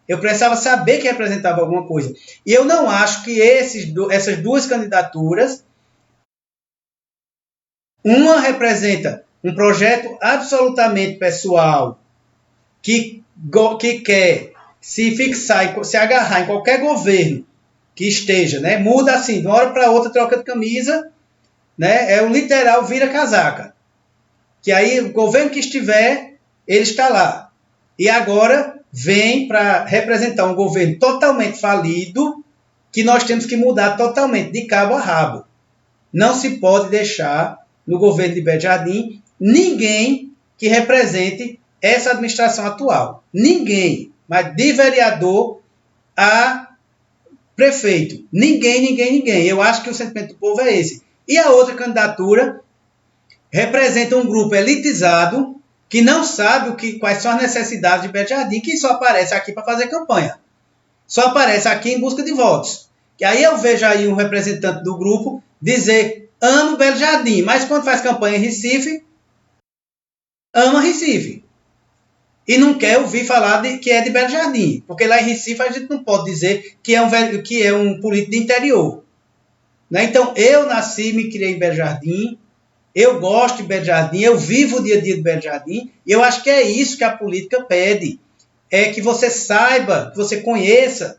Eu precisava saber que representava alguma coisa. E eu não acho que essas duas candidaturas, uma representa um projeto absolutamente pessoal, que quer se fixar, se agarrar em qualquer governo que esteja, né? Muda assim, de uma hora para outra, troca de camisa, né? É o literal vira casaca. Que aí o governo que estiver, ele está lá. E agora vem para representar um governo totalmente falido, que nós temos que mudar totalmente, de cabo a rabo. Não se pode deixar no governo de Belo Jardim ninguém que represente essa administração atual. Ninguém, mas de vereador a prefeito. Ninguém. Eu acho que o sentimento do povo é esse. E a outra candidatura representa um grupo elitizado que não sabe quais são as necessidades de Belo Jardim, que só aparece aqui para fazer campanha. Só aparece aqui em busca de votos. E aí eu vejo aí um representante do grupo dizer, amo Belo Jardim, mas quando faz campanha em Recife, ama Recife. E não quer ouvir falar que é de Belo Jardim, porque lá em Recife a gente não pode dizer que é um político de interior. Né? Então, eu nasci e me criei em Belo Jardim, eu gosto de Belo Jardim, eu vivo o dia a dia de Belo Jardim, e eu acho que é isso que a política pede. É que você saiba, que você conheça,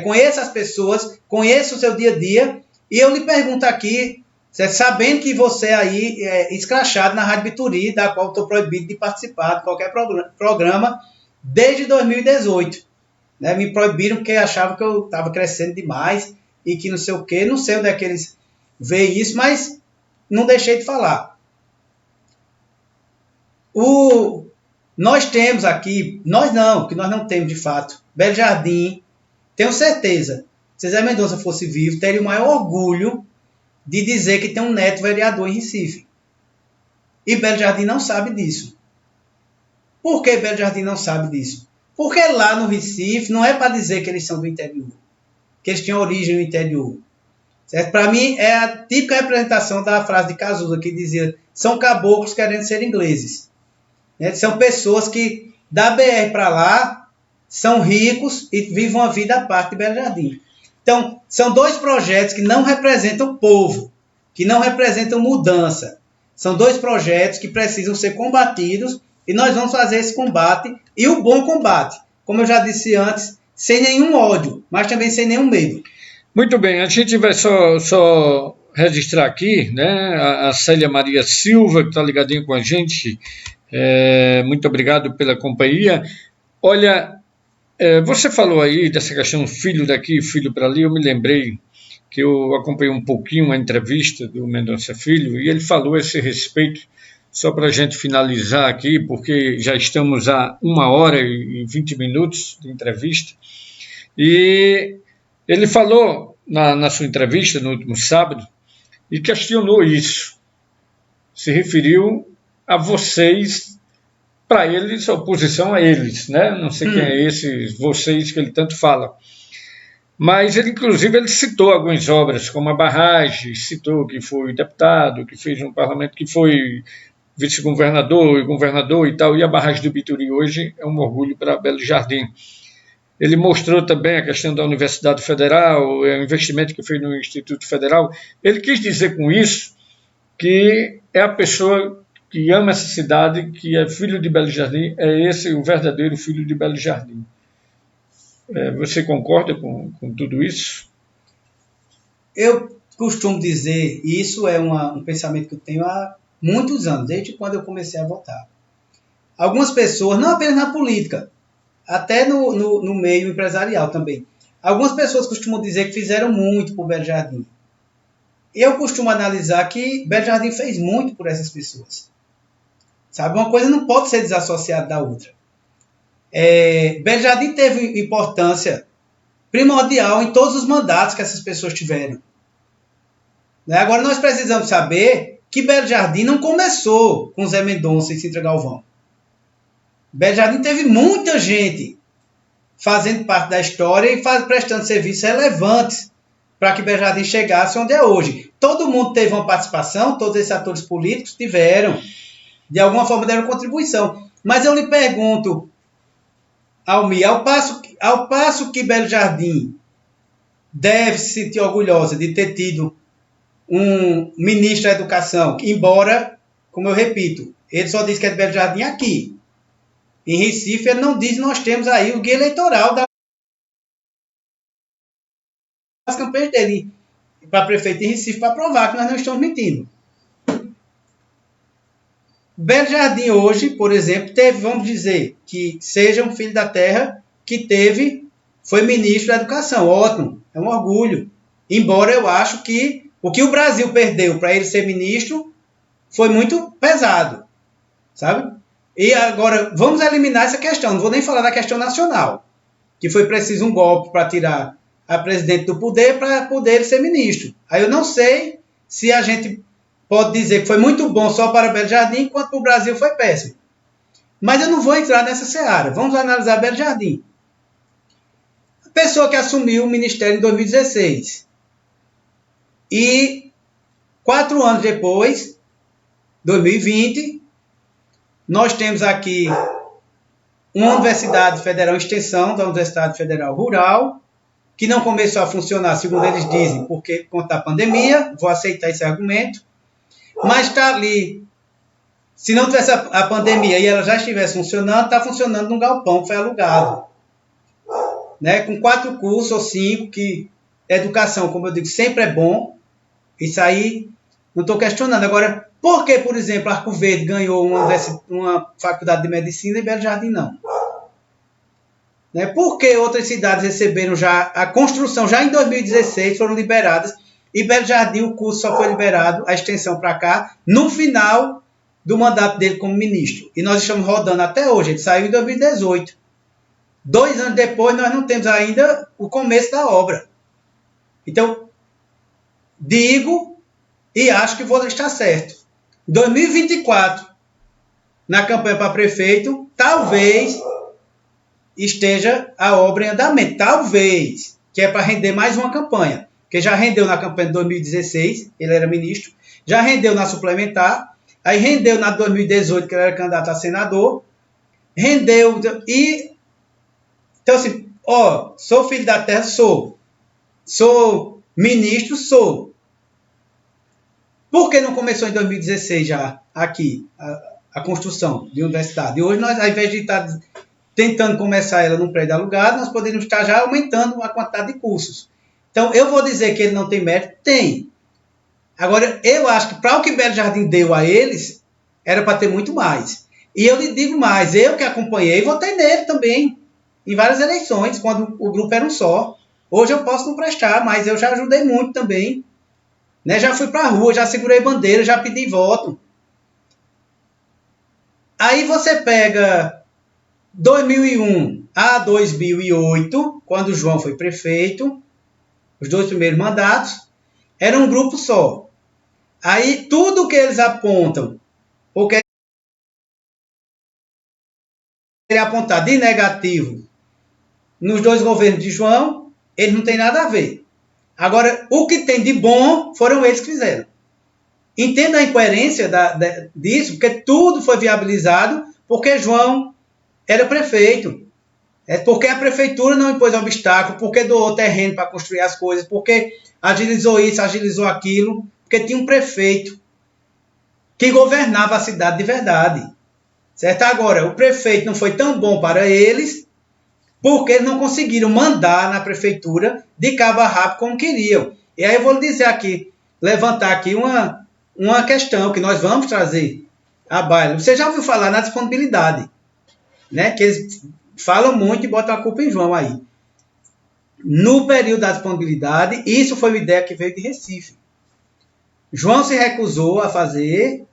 conheça as pessoas, conheça o seu dia a dia, e eu lhe pergunto aqui, sabendo que você aí é escrachado na Rádio Bituri, da qual estou proibido de participar de qualquer programa, desde 2018. Né? Me proibiram porque achavam que eu estava crescendo demais, e que não sei o quê, não sei onde é que eles veem isso, mas não deixei de falar. Nós temos aqui, que nós não temos de fato, Belo Jardim, tenho certeza, se Zé Mendonça fosse vivo, teria o maior orgulho de dizer que tem um neto vereador em Recife. E Belo Jardim não sabe disso. Por que Belo Jardim não sabe disso? Porque lá no Recife não é para dizer que eles são do interior, que eles tinham origem no interior. Para mim, é a típica representação da frase de Cazuza, que dizia, são caboclos querendo ser ingleses. São pessoas que, da BR para lá, são ricos e vivem uma vida à parte de Belo Jardim. Então, são dois projetos que não representam o povo, que não representam mudança. São dois projetos que precisam ser combatidos e nós vamos fazer esse combate, e o bom combate, como eu já disse antes, sem nenhum ódio, mas também sem nenhum medo. Muito bem, a gente vai só registrar aqui, né, a Célia Maria Silva, que está ligadinha com a gente, muito obrigado pela companhia. Olha, você falou aí dessa questão filho daqui, filho para ali, eu me lembrei que eu acompanhei um pouquinho a entrevista do Mendonça Filho, e ele falou a esse respeito, só para a gente finalizar aqui, porque já estamos a 1h e 20 minutos de entrevista, e ele falou na sua entrevista no último sábado e questionou isso. Se referiu a vocês, para eles, a oposição a eles, né? Não sei quem é esses vocês que ele tanto fala. Mas ele, inclusive, ele citou algumas obras, como a barragem, citou que foi deputado, que fez um parlamento, que foi vice-governador e governador e tal, e a barragem do Bituri hoje é um orgulho para Belo Jardim. Ele mostrou também a questão da Universidade Federal, o investimento que fez no Instituto Federal. Ele quis dizer com isso que é a pessoa que ama essa cidade, que é filho de Belo Jardim, é esse o verdadeiro filho de Belo Jardim. Você concorda com tudo isso? Eu costumo dizer, e isso é um pensamento que eu tenho há muitos anos, desde quando eu comecei a votar. Algumas pessoas, não apenas na política, até no meio empresarial também. Algumas pessoas costumam dizer que fizeram muito por Belo Jardim. Eu costumo analisar que Belo Jardim fez muito por essas pessoas. Sabe, uma coisa não pode ser desassociada da outra. Belo Jardim teve importância primordial em todos os mandatos que essas pessoas tiveram. Né? Agora, nós precisamos saber que Belo Jardim não começou com Zé Mendonça e Sintra Galvão. Belo Jardim teve muita gente fazendo parte da história e prestando serviços relevantes para que Belo Jardim chegasse onde é hoje. Todo mundo teve uma participação, todos esses atores políticos tiveram, de alguma forma deram contribuição. Mas eu lhe pergunto, Almir, ao passo que Belo Jardim deve se sentir orgulhosa de ter tido um ministro da Educação, embora, como eu repito, ele só diz que é de Belo Jardim aqui. Em Recife, ele não diz, nós temos aí o guia eleitoral das campanhas dele para prefeito em Recife para provar que nós não estamos mentindo. Belo Jardim hoje, por exemplo, teve, vamos dizer, que seja um filho da terra que foi ministro da Educação. Ótimo, é um orgulho. Embora eu acho que o que o Brasil perdeu para ele ser ministro foi muito pesado, sabe? E agora, vamos eliminar essa questão. Não vou nem falar da questão nacional, que foi preciso um golpe para tirar a presidente do poder para poder ser ministro. Aí eu não sei se a gente pode dizer que foi muito bom só para Belo Jardim, enquanto para o Brasil foi péssimo. Mas eu não vou entrar nessa seara. Vamos analisar Belo Jardim. A pessoa que assumiu o ministério em 2016. E 4 anos depois, 2020, nós temos aqui uma Universidade Federal Extensão, da Universidade Federal Rural, que não começou a funcionar, segundo eles dizem, porque conta a pandemia, vou aceitar esse argumento, mas está ali. Se não tivesse a pandemia e ela já estivesse funcionando, está funcionando num galpão que foi alugado. Né? Com 4 cursos ou 5, que educação, como eu digo, sempre é bom. Isso aí, não estou questionando. Agora, por que, por exemplo, Arco Verde ganhou uma faculdade de medicina e Belo Jardim não? Né? Por que outras cidades receberam já a construção, já em 2016, foram liberadas, e Belo Jardim, o curso só foi liberado, a extensão para cá, no final do mandato dele como ministro. E nós estamos rodando até hoje, ele saiu em 2018. 2 anos depois, nós não temos ainda o começo da obra. Então, digo e acho que vou estar certo. 2024, na campanha para prefeito, talvez esteja a obra em andamento. Talvez, que é para render mais uma campanha. Porque já rendeu na campanha de 2016, ele era ministro, já rendeu na suplementar, aí rendeu na 2018, que ele era candidato a senador, rendeu, e então assim, sou filho da terra, sou ministro, sou. Por que não começou em 2016 já aqui a construção de universidade? E hoje nós, ao invés de estar tentando começar ela num prédio alugado, nós poderíamos estar já aumentando a quantidade de cursos. Então, eu vou dizer que ele não tem mérito? Tem. Agora, eu acho que para o que Belo Jardim deu a eles, era para ter muito mais. E eu lhe digo mais, eu que acompanhei, votei nele também, em várias eleições, quando o grupo era um só. Hoje eu posso não prestar, mas eu já ajudei muito também. Né? Já fui para a rua, já segurei bandeira, já pedi voto. Aí você pega 2001 a 2008, quando o João foi prefeito, os 2 primeiros mandatos, era um grupo só. Aí tudo que eles apontam, ou querem apontar de negativo nos 2 governos de João, eles não têm nada a ver. Agora, o que tem de bom foram eles que fizeram. Entenda a incoerência disso, porque tudo foi viabilizado porque João era prefeito. É porque a prefeitura não impôs obstáculo, porque doou terreno para construir as coisas, porque agilizou isso, agilizou aquilo, porque tinha um prefeito que governava a cidade de verdade. Certo? Agora, o prefeito não foi tão bom para eles, porque eles não conseguiram mandar na prefeitura de cabo a rabo como queriam. E aí eu vou lhe dizer aqui, levantar aqui uma questão que nós vamos trazer à baila. Você já ouviu falar na disponibilidade, né? Que eles falam muito e botam a culpa em João aí. No período da disponibilidade, isso foi uma ideia que veio de Recife. João se recusou a fazer,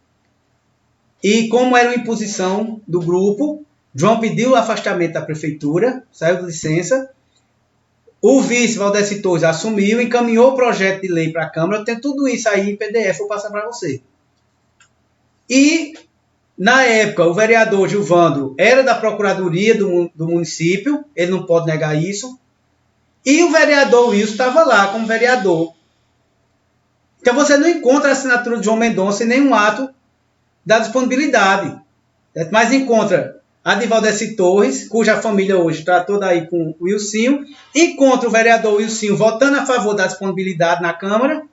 e como era uma imposição do grupo, João pediu o afastamento da prefeitura, saiu de licença, o vice Valdeci Torres assumiu, encaminhou o projeto de lei para a Câmara, tem tudo isso aí em PDF, vou passar para você. E, na época, o vereador Gilvandro era da Procuradoria do município, ele não pode negar isso, e o vereador Wilson estava lá como vereador. Então você não encontra a assinatura de João Mendonça em nenhum ato da disponibilidade, mas encontra a de Valdeci Torres, cuja família hoje está toda aí com o Wilsinho, encontra o vereador Wilsinho votando a favor da disponibilidade na Câmara.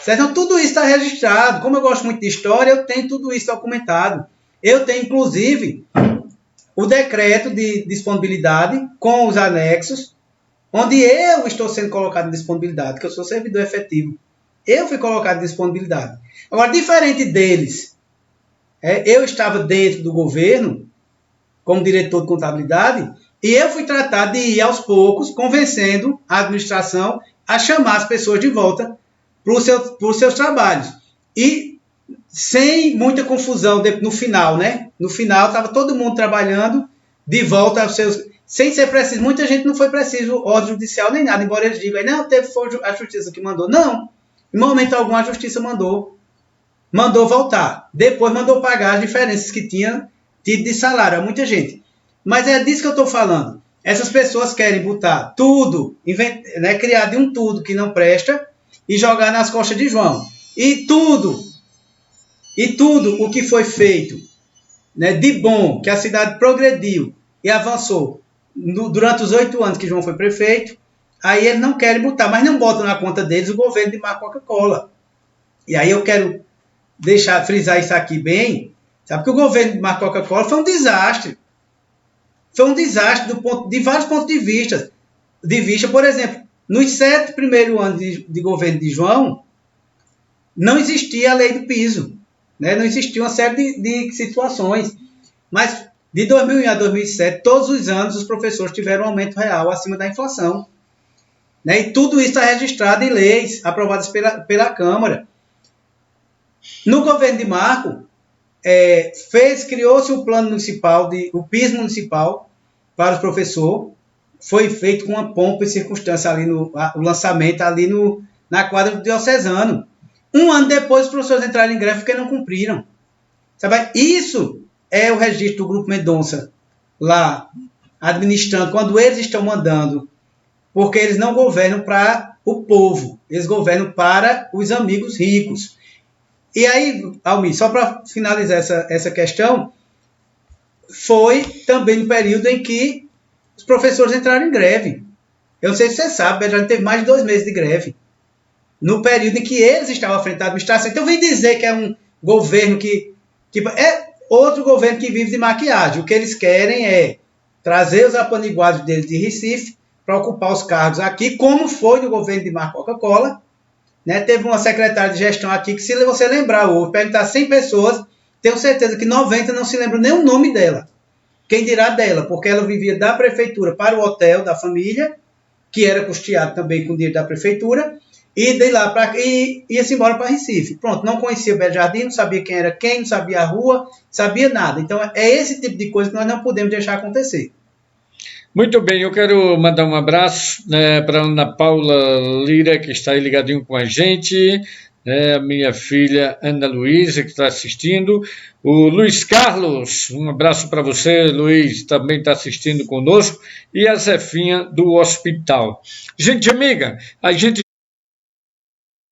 Certo? Então, tudo isso está registrado. Como eu gosto muito de história, eu tenho tudo isso documentado. Eu tenho, inclusive, o decreto de disponibilidade com os anexos, onde eu estou sendo colocado em disponibilidade, que eu sou servidor efetivo. Eu fui colocado em disponibilidade. Agora, diferente deles, eu estava dentro do governo, como diretor de contabilidade, e eu fui tratado de ir aos poucos, convencendo a administração a chamar as pessoas de volta para os seus trabalhos. E sem muita confusão no final, né? No final, estava todo mundo trabalhando de volta aos seus... Sem ser preciso. Muita gente não foi preciso ordem judicial nem nada, embora eles digam, não, foi a justiça que mandou. Não. Em momento algum, a justiça mandou voltar. Depois mandou pagar as diferenças que tinha tido de salário a muita gente. Mas é disso que eu estou falando. Essas pessoas querem botar tudo, criar de um tudo que não presta e jogar nas costas de João. E tudo o que foi feito, né, de bom, que a cidade progrediu e avançou durante os 8 anos que João foi prefeito, aí eles não querem botar, mas não botam na conta deles o governo de Marco Coca-Cola. E aí eu quero frisar isso aqui bem, sabe, que o governo de Marco Coca-Cola foi um desastre. Foi um desastre de vários pontos de vista. Por exemplo, nos 7 primeiros anos de governo de João, não existia a lei do piso. Né? Não existia uma série de situações. Mas de 2001 a 2007, todos os anos, os professores tiveram um aumento real acima da inflação. Né? E tudo isso está registrado em leis aprovadas pela Câmara. No governo de Marco, criou-se o plano municipal, o piso municipal para os professores. Foi feito com uma pompa e circunstância ali o lançamento ali na quadra do diocesano. 1 ano depois, os professores entraram em greve porque não cumpriram. Sabe? Isso é o registro do Grupo Mendonça lá, administrando, quando eles estão mandando, porque eles não governam para o povo, eles governam para os amigos ricos. E aí, Almir, só para finalizar essa questão, foi também no período em que os professores entraram em greve. Eu não sei se você sabe, já teve mais de 2 meses de greve. No período em que eles estavam à frente da administração. Então, vem dizer que é um governo que é outro governo que vive de maquiagem. O que eles querem é trazer os apaniguados deles de Recife para ocupar os cargos aqui, como foi no governo de Marco Coca-Cola. Né? Teve uma secretária de gestão aqui que, se você lembrar, ou perguntar 100 pessoas, tenho certeza que 90 não se lembram nem o nome dela. Quem dirá dela? Porque ela vivia da prefeitura para o hotel da família, que era custeado também com dinheiro da prefeitura, e de lá ia-se embora para Recife. Pronto, não conhecia Belo Jardim, não sabia quem era quem, não sabia a rua, sabia nada. Então, é esse tipo de coisa que nós não podemos deixar acontecer. Muito bem, eu quero mandar um abraço, né, para a Ana Paula Lira, que está aí ligadinho com a gente, né, a minha filha Ana Luísa, que está assistindo, o Luiz Carlos, um abraço para você, Luiz, também está assistindo conosco, e a Zefinha do hospital. Gente amiga, a gente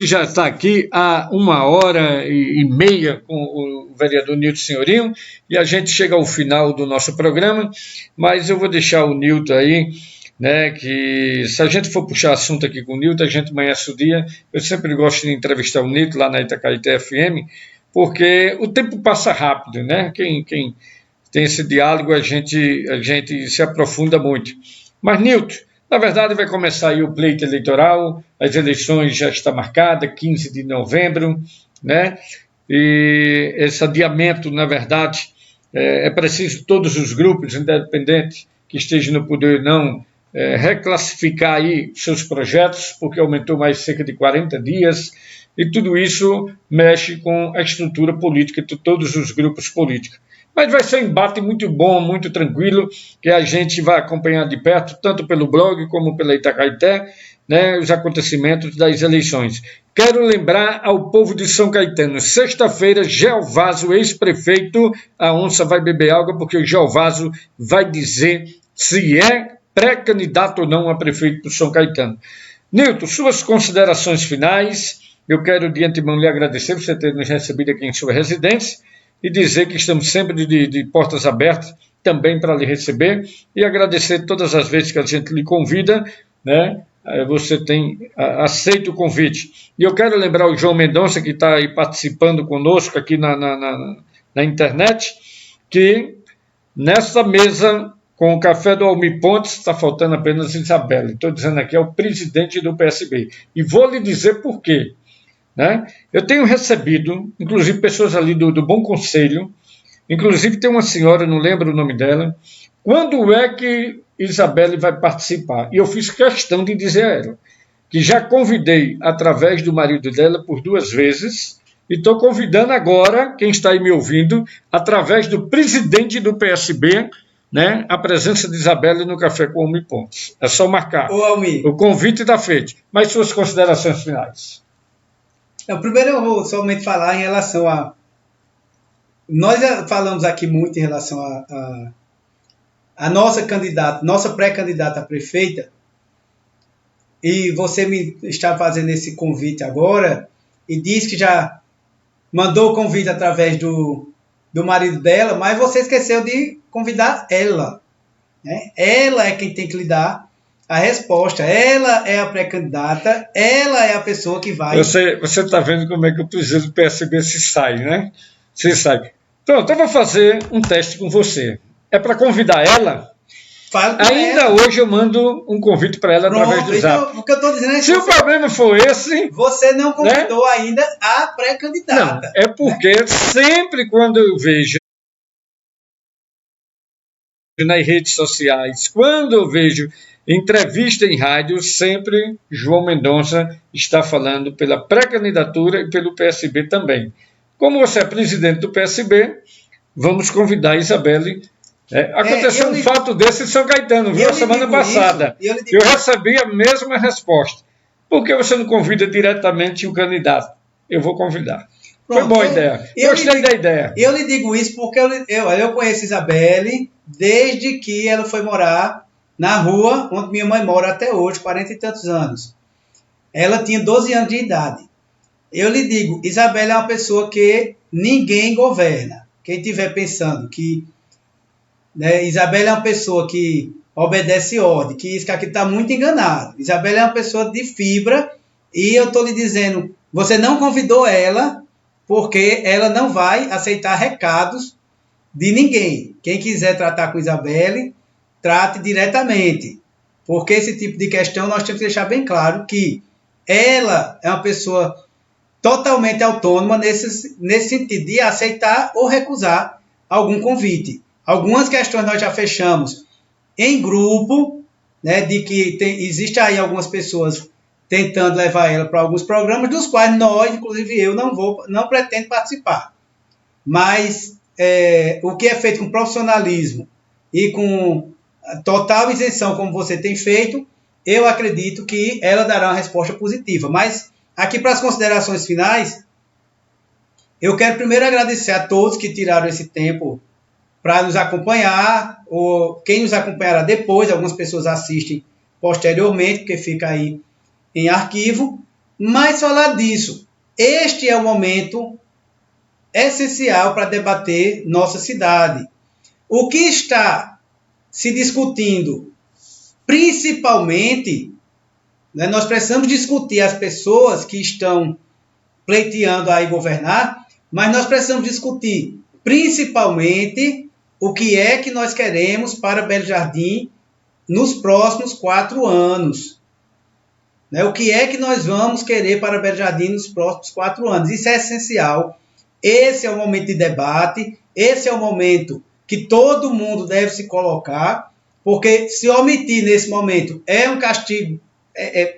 já está aqui há 1h30 com o vereador Nilton Senhorinho, e a gente chega ao final do nosso programa, mas eu vou deixar o Nilton aí, né, que se a gente for puxar assunto aqui com o Nilton, a gente amanhece o dia. Eu sempre gosto de entrevistar o Nilton lá na Itacaité FM, porque o tempo passa rápido, né? Quem tem esse diálogo, a gente se aprofunda muito. Mas, Nilton, na verdade, vai começar aí o pleito eleitoral, as eleições já estão marcadas, 15 de novembro, né? E esse adiamento, na verdade, É preciso todos os grupos, independente que estejam no poder ou não, reclassificar aí seus projetos, porque aumentou mais cerca de 40 dias, e tudo isso mexe com a estrutura política de todos os grupos políticos. Mas vai ser um embate muito bom, muito tranquilo, que a gente vai acompanhar de perto, tanto pelo blog como pela Itacaeté, né, os acontecimentos das eleições. Quero lembrar ao povo de São Caetano, sexta-feira, Geovaso, ex-prefeito, a onça vai beber água, porque o Geovaso vai dizer se é pré-candidato ou não a prefeito do São Caetano. Nilton, suas considerações finais. Eu quero de antemão lhe agradecer por você ter nos recebido aqui em sua residência e dizer que estamos sempre de portas abertas também para lhe receber e agradecer todas as vezes que a gente lhe convida, né? Você tem aceito o convite. E eu quero lembrar o João Mendonça, que está aí participando conosco aqui na internet, que nessa mesa com o café do Almir Pontes está faltando apenas Isabela. Estou dizendo aqui, é o presidente do PSB. E vou lhe dizer por quê. Né? Eu tenho recebido, inclusive, pessoas ali do Bom Conselho, inclusive tem uma senhora, não lembro o nome dela, quando é que Isabelle vai participar? E eu fiz questão de dizer a ela, que já convidei através do marido dela por 2 vezes, e estou convidando agora, quem está aí me ouvindo, através do presidente do PSB, né, a presença de Isabelle no Café com Almir Pontes. É só marcar. O convite está feito. Mas suas considerações finais? Primeiro eu vou somente falar em relação a... Nós já falamos aqui muito em relação a nossa candidata, nossa pré-candidata a prefeita, e você me está fazendo esse convite agora, e diz que já mandou o convite através do marido dela, mas você esqueceu de convidar ela. Né? Ela é quem tem que lhe dar a resposta. Ela é a pré-candidata, ela é a pessoa que vai... Você está vendo como é que o presidente do PSB se sai, né? Se sai. Pronto, eu vou fazer um teste com você. É para convidar ela? Ainda hoje eu mando um convite para ela. Pronto, através do Zap. O que eu estou dizendo é que se o problema for esse... Você não convidou, né, ainda a pré-candidata. Não, é porque, né, sempre quando eu vejo nas redes sociais, quando eu vejo entrevista em rádio, sempre João Mendonça está falando pela pré-candidatura e pelo PSB também. Como você é presidente do PSB, vamos convidar a Isabelle. Aconteceu um fato desse em São Caetano, viu? A semana passada. Eu recebi a mesma resposta. Por que você não convida diretamente o candidato? Eu vou convidar. Pronto, foi boa ideia. Gostei da ideia. Eu lhe digo isso porque eu conheço Isabelle desde que ela foi morar na rua onde minha mãe mora até hoje, 40 e tantos anos. Ela tinha 12 anos de idade. Eu lhe digo, Isabelle é uma pessoa que ninguém governa. Quem estiver pensando que, né, Isabelle é uma pessoa que obedece ordem, que isso aqui está muito enganado. Isabelle é uma pessoa de fibra e eu estou lhe dizendo, você não convidou ela porque ela não vai aceitar recados de ninguém. Quem quiser tratar com Isabelle, trate diretamente. Porque esse tipo de questão nós temos que deixar bem claro que ela é uma pessoa totalmente autônoma nesse sentido de aceitar ou recusar algum convite. Algumas questões nós já fechamos em grupo, né, de que existe aí algumas pessoas tentando levar ela para alguns programas, dos quais nós, inclusive eu, não pretendo participar. Mas o que é feito com profissionalismo e com total isenção, como você tem feito, eu acredito que ela dará uma resposta positiva. Mas, aqui para as considerações finais, eu quero primeiro agradecer a todos que tiraram esse tempo para nos acompanhar, ou quem nos acompanhará depois, algumas pessoas assistem posteriormente, porque fica aí em arquivo. Mas falar disso, este é o momento essencial para debater nossa cidade. O que está se discutindo, principalmente, né, nós precisamos discutir as pessoas que estão pleiteando aí governar, mas nós precisamos discutir principalmente o que é que nós queremos para Belo Jardim nos próximos 4 anos. Né, o que é que nós vamos querer para Belo Jardim nos próximos 4 anos. Isso é essencial. Esse é o momento de debate. esse é o momento que todo mundo deve se colocar, porque se omitir nesse momento é um castigo,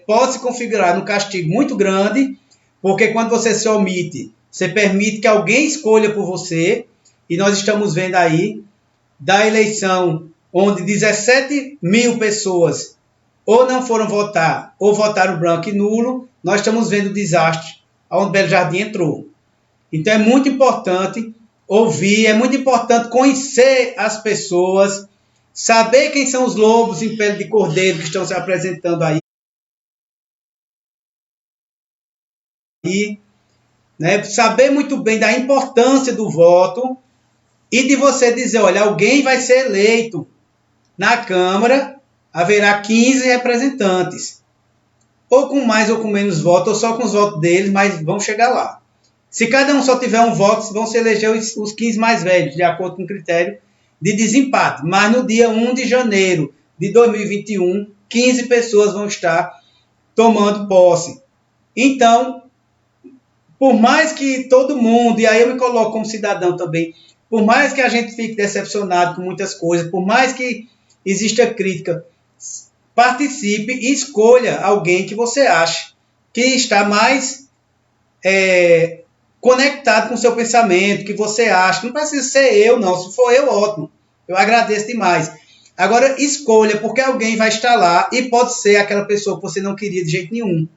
pode se configurar um castigo muito grande, porque quando você se omite, você permite que alguém escolha por você, e nós estamos vendo aí, da eleição, onde 17 mil pessoas ou não foram votar, ou votaram branco e nulo, nós estamos vendo o desastre onde Belo Jardim entrou. Então é muito importante ouvir, é muito importante conhecer as pessoas, saber quem são os lobos em pele de cordeiro que estão se apresentando aí, né? Saber muito bem da importância do voto e de você dizer, olha, alguém vai ser eleito na Câmara, haverá 15 representantes, ou com mais ou com menos votos, ou só com os votos deles, mas vão chegar lá. Se cada um só tiver um voto, vão se eleger os 15 mais velhos, de acordo com o critério de desempate. Mas no dia 1 de janeiro de 2021, 15 pessoas vão estar tomando posse. Então, por mais que todo mundo, e aí eu me coloco como cidadão também, por mais que a gente fique decepcionado com muitas coisas, por mais que exista crítica, participe e escolha alguém que você acha que está mais conectado com o seu pensamento, que você acha. Não precisa ser eu, não. Se for eu, ótimo. Eu agradeço demais. Agora, escolha, porque alguém vai estar lá e pode ser aquela pessoa que você não queria de jeito nenhum.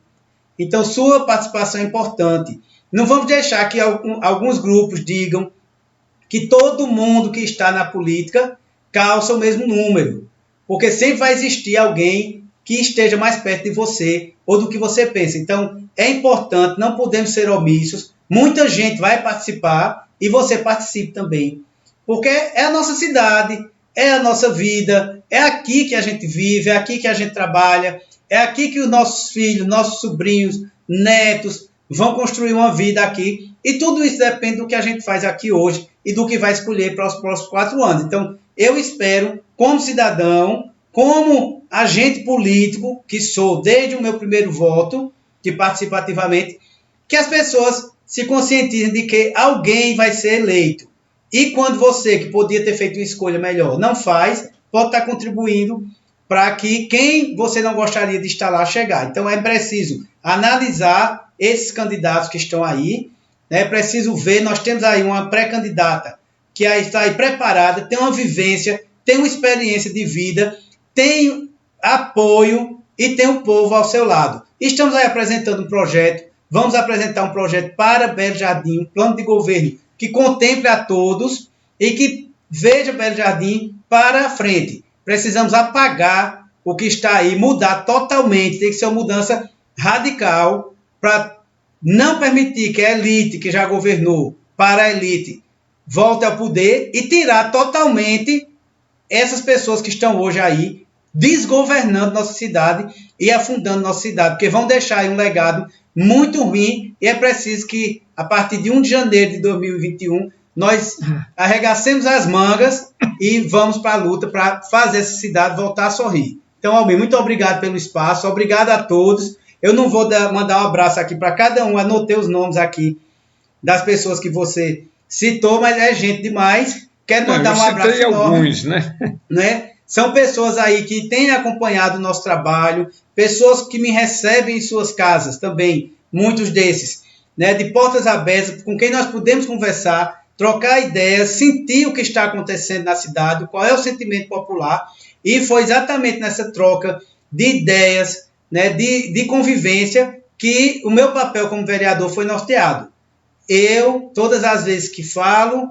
Então, sua participação é importante. Não vamos deixar que alguns grupos digam que todo mundo que está na política calça o mesmo número. Porque sempre vai existir alguém que esteja mais perto de você ou do que você pensa. Então, é importante, não podemos ser omissos. Muita gente vai participar e você participe também. Porque é a nossa cidade, é a nossa vida, é aqui que a gente vive, é aqui que a gente trabalha, é aqui que os nossos filhos, nossos sobrinhos, netos vão construir uma vida aqui. E tudo isso depende do que a gente faz aqui hoje e do que vai escolher para os próximos 4 anos. Então, eu espero, como cidadão, como agente político, que sou desde o meu primeiro voto, que participo ativamente, que as pessoas se conscientizem de que alguém vai ser eleito. E quando você, que podia ter feito uma escolha melhor, não faz, pode estar contribuindo para que quem você não gostaria de estar lá chegar. Então, é preciso analisar esses candidatos que estão aí, né? É preciso ver, nós temos aí uma pré-candidata que está aí preparada, tem uma vivência, tem uma experiência de vida, tem apoio e tem o povo ao seu lado. Estamos aí apresentando um projeto, vamos apresentar um projeto para Belo Jardim, um plano de governo que contemple a todos e que veja Belo Jardim para a frente. Precisamos apagar o que está aí, mudar totalmente, tem que ser uma mudança radical para não permitir que a elite que já governou para a elite volte ao poder e tirar totalmente essas pessoas que estão hoje aí desgovernando nossa cidade e afundando nossa cidade, porque vão deixar aí um legado muito ruim e é preciso que, a partir de 1 de janeiro de 2021, nós arregacemos as mangas e vamos para a luta para fazer essa cidade voltar a sorrir. Então, Almir, muito obrigado pelo espaço, obrigado a todos. Eu não vou mandar um abraço aqui para cada um, anotei os nomes aqui das pessoas que você citou, mas é gente demais. Quero mandar um abraço enorme. Alguns, né? São pessoas aí que têm acompanhado o nosso trabalho, pessoas que me recebem em suas casas também, muitos desses, né? De portas abertas, com quem nós podemos conversar, trocar ideias, sentir o que está acontecendo na cidade, qual é o sentimento popular. E foi exatamente nessa troca de ideias, né, de convivência, que o meu papel como vereador foi norteado. Eu, todas as vezes que falo,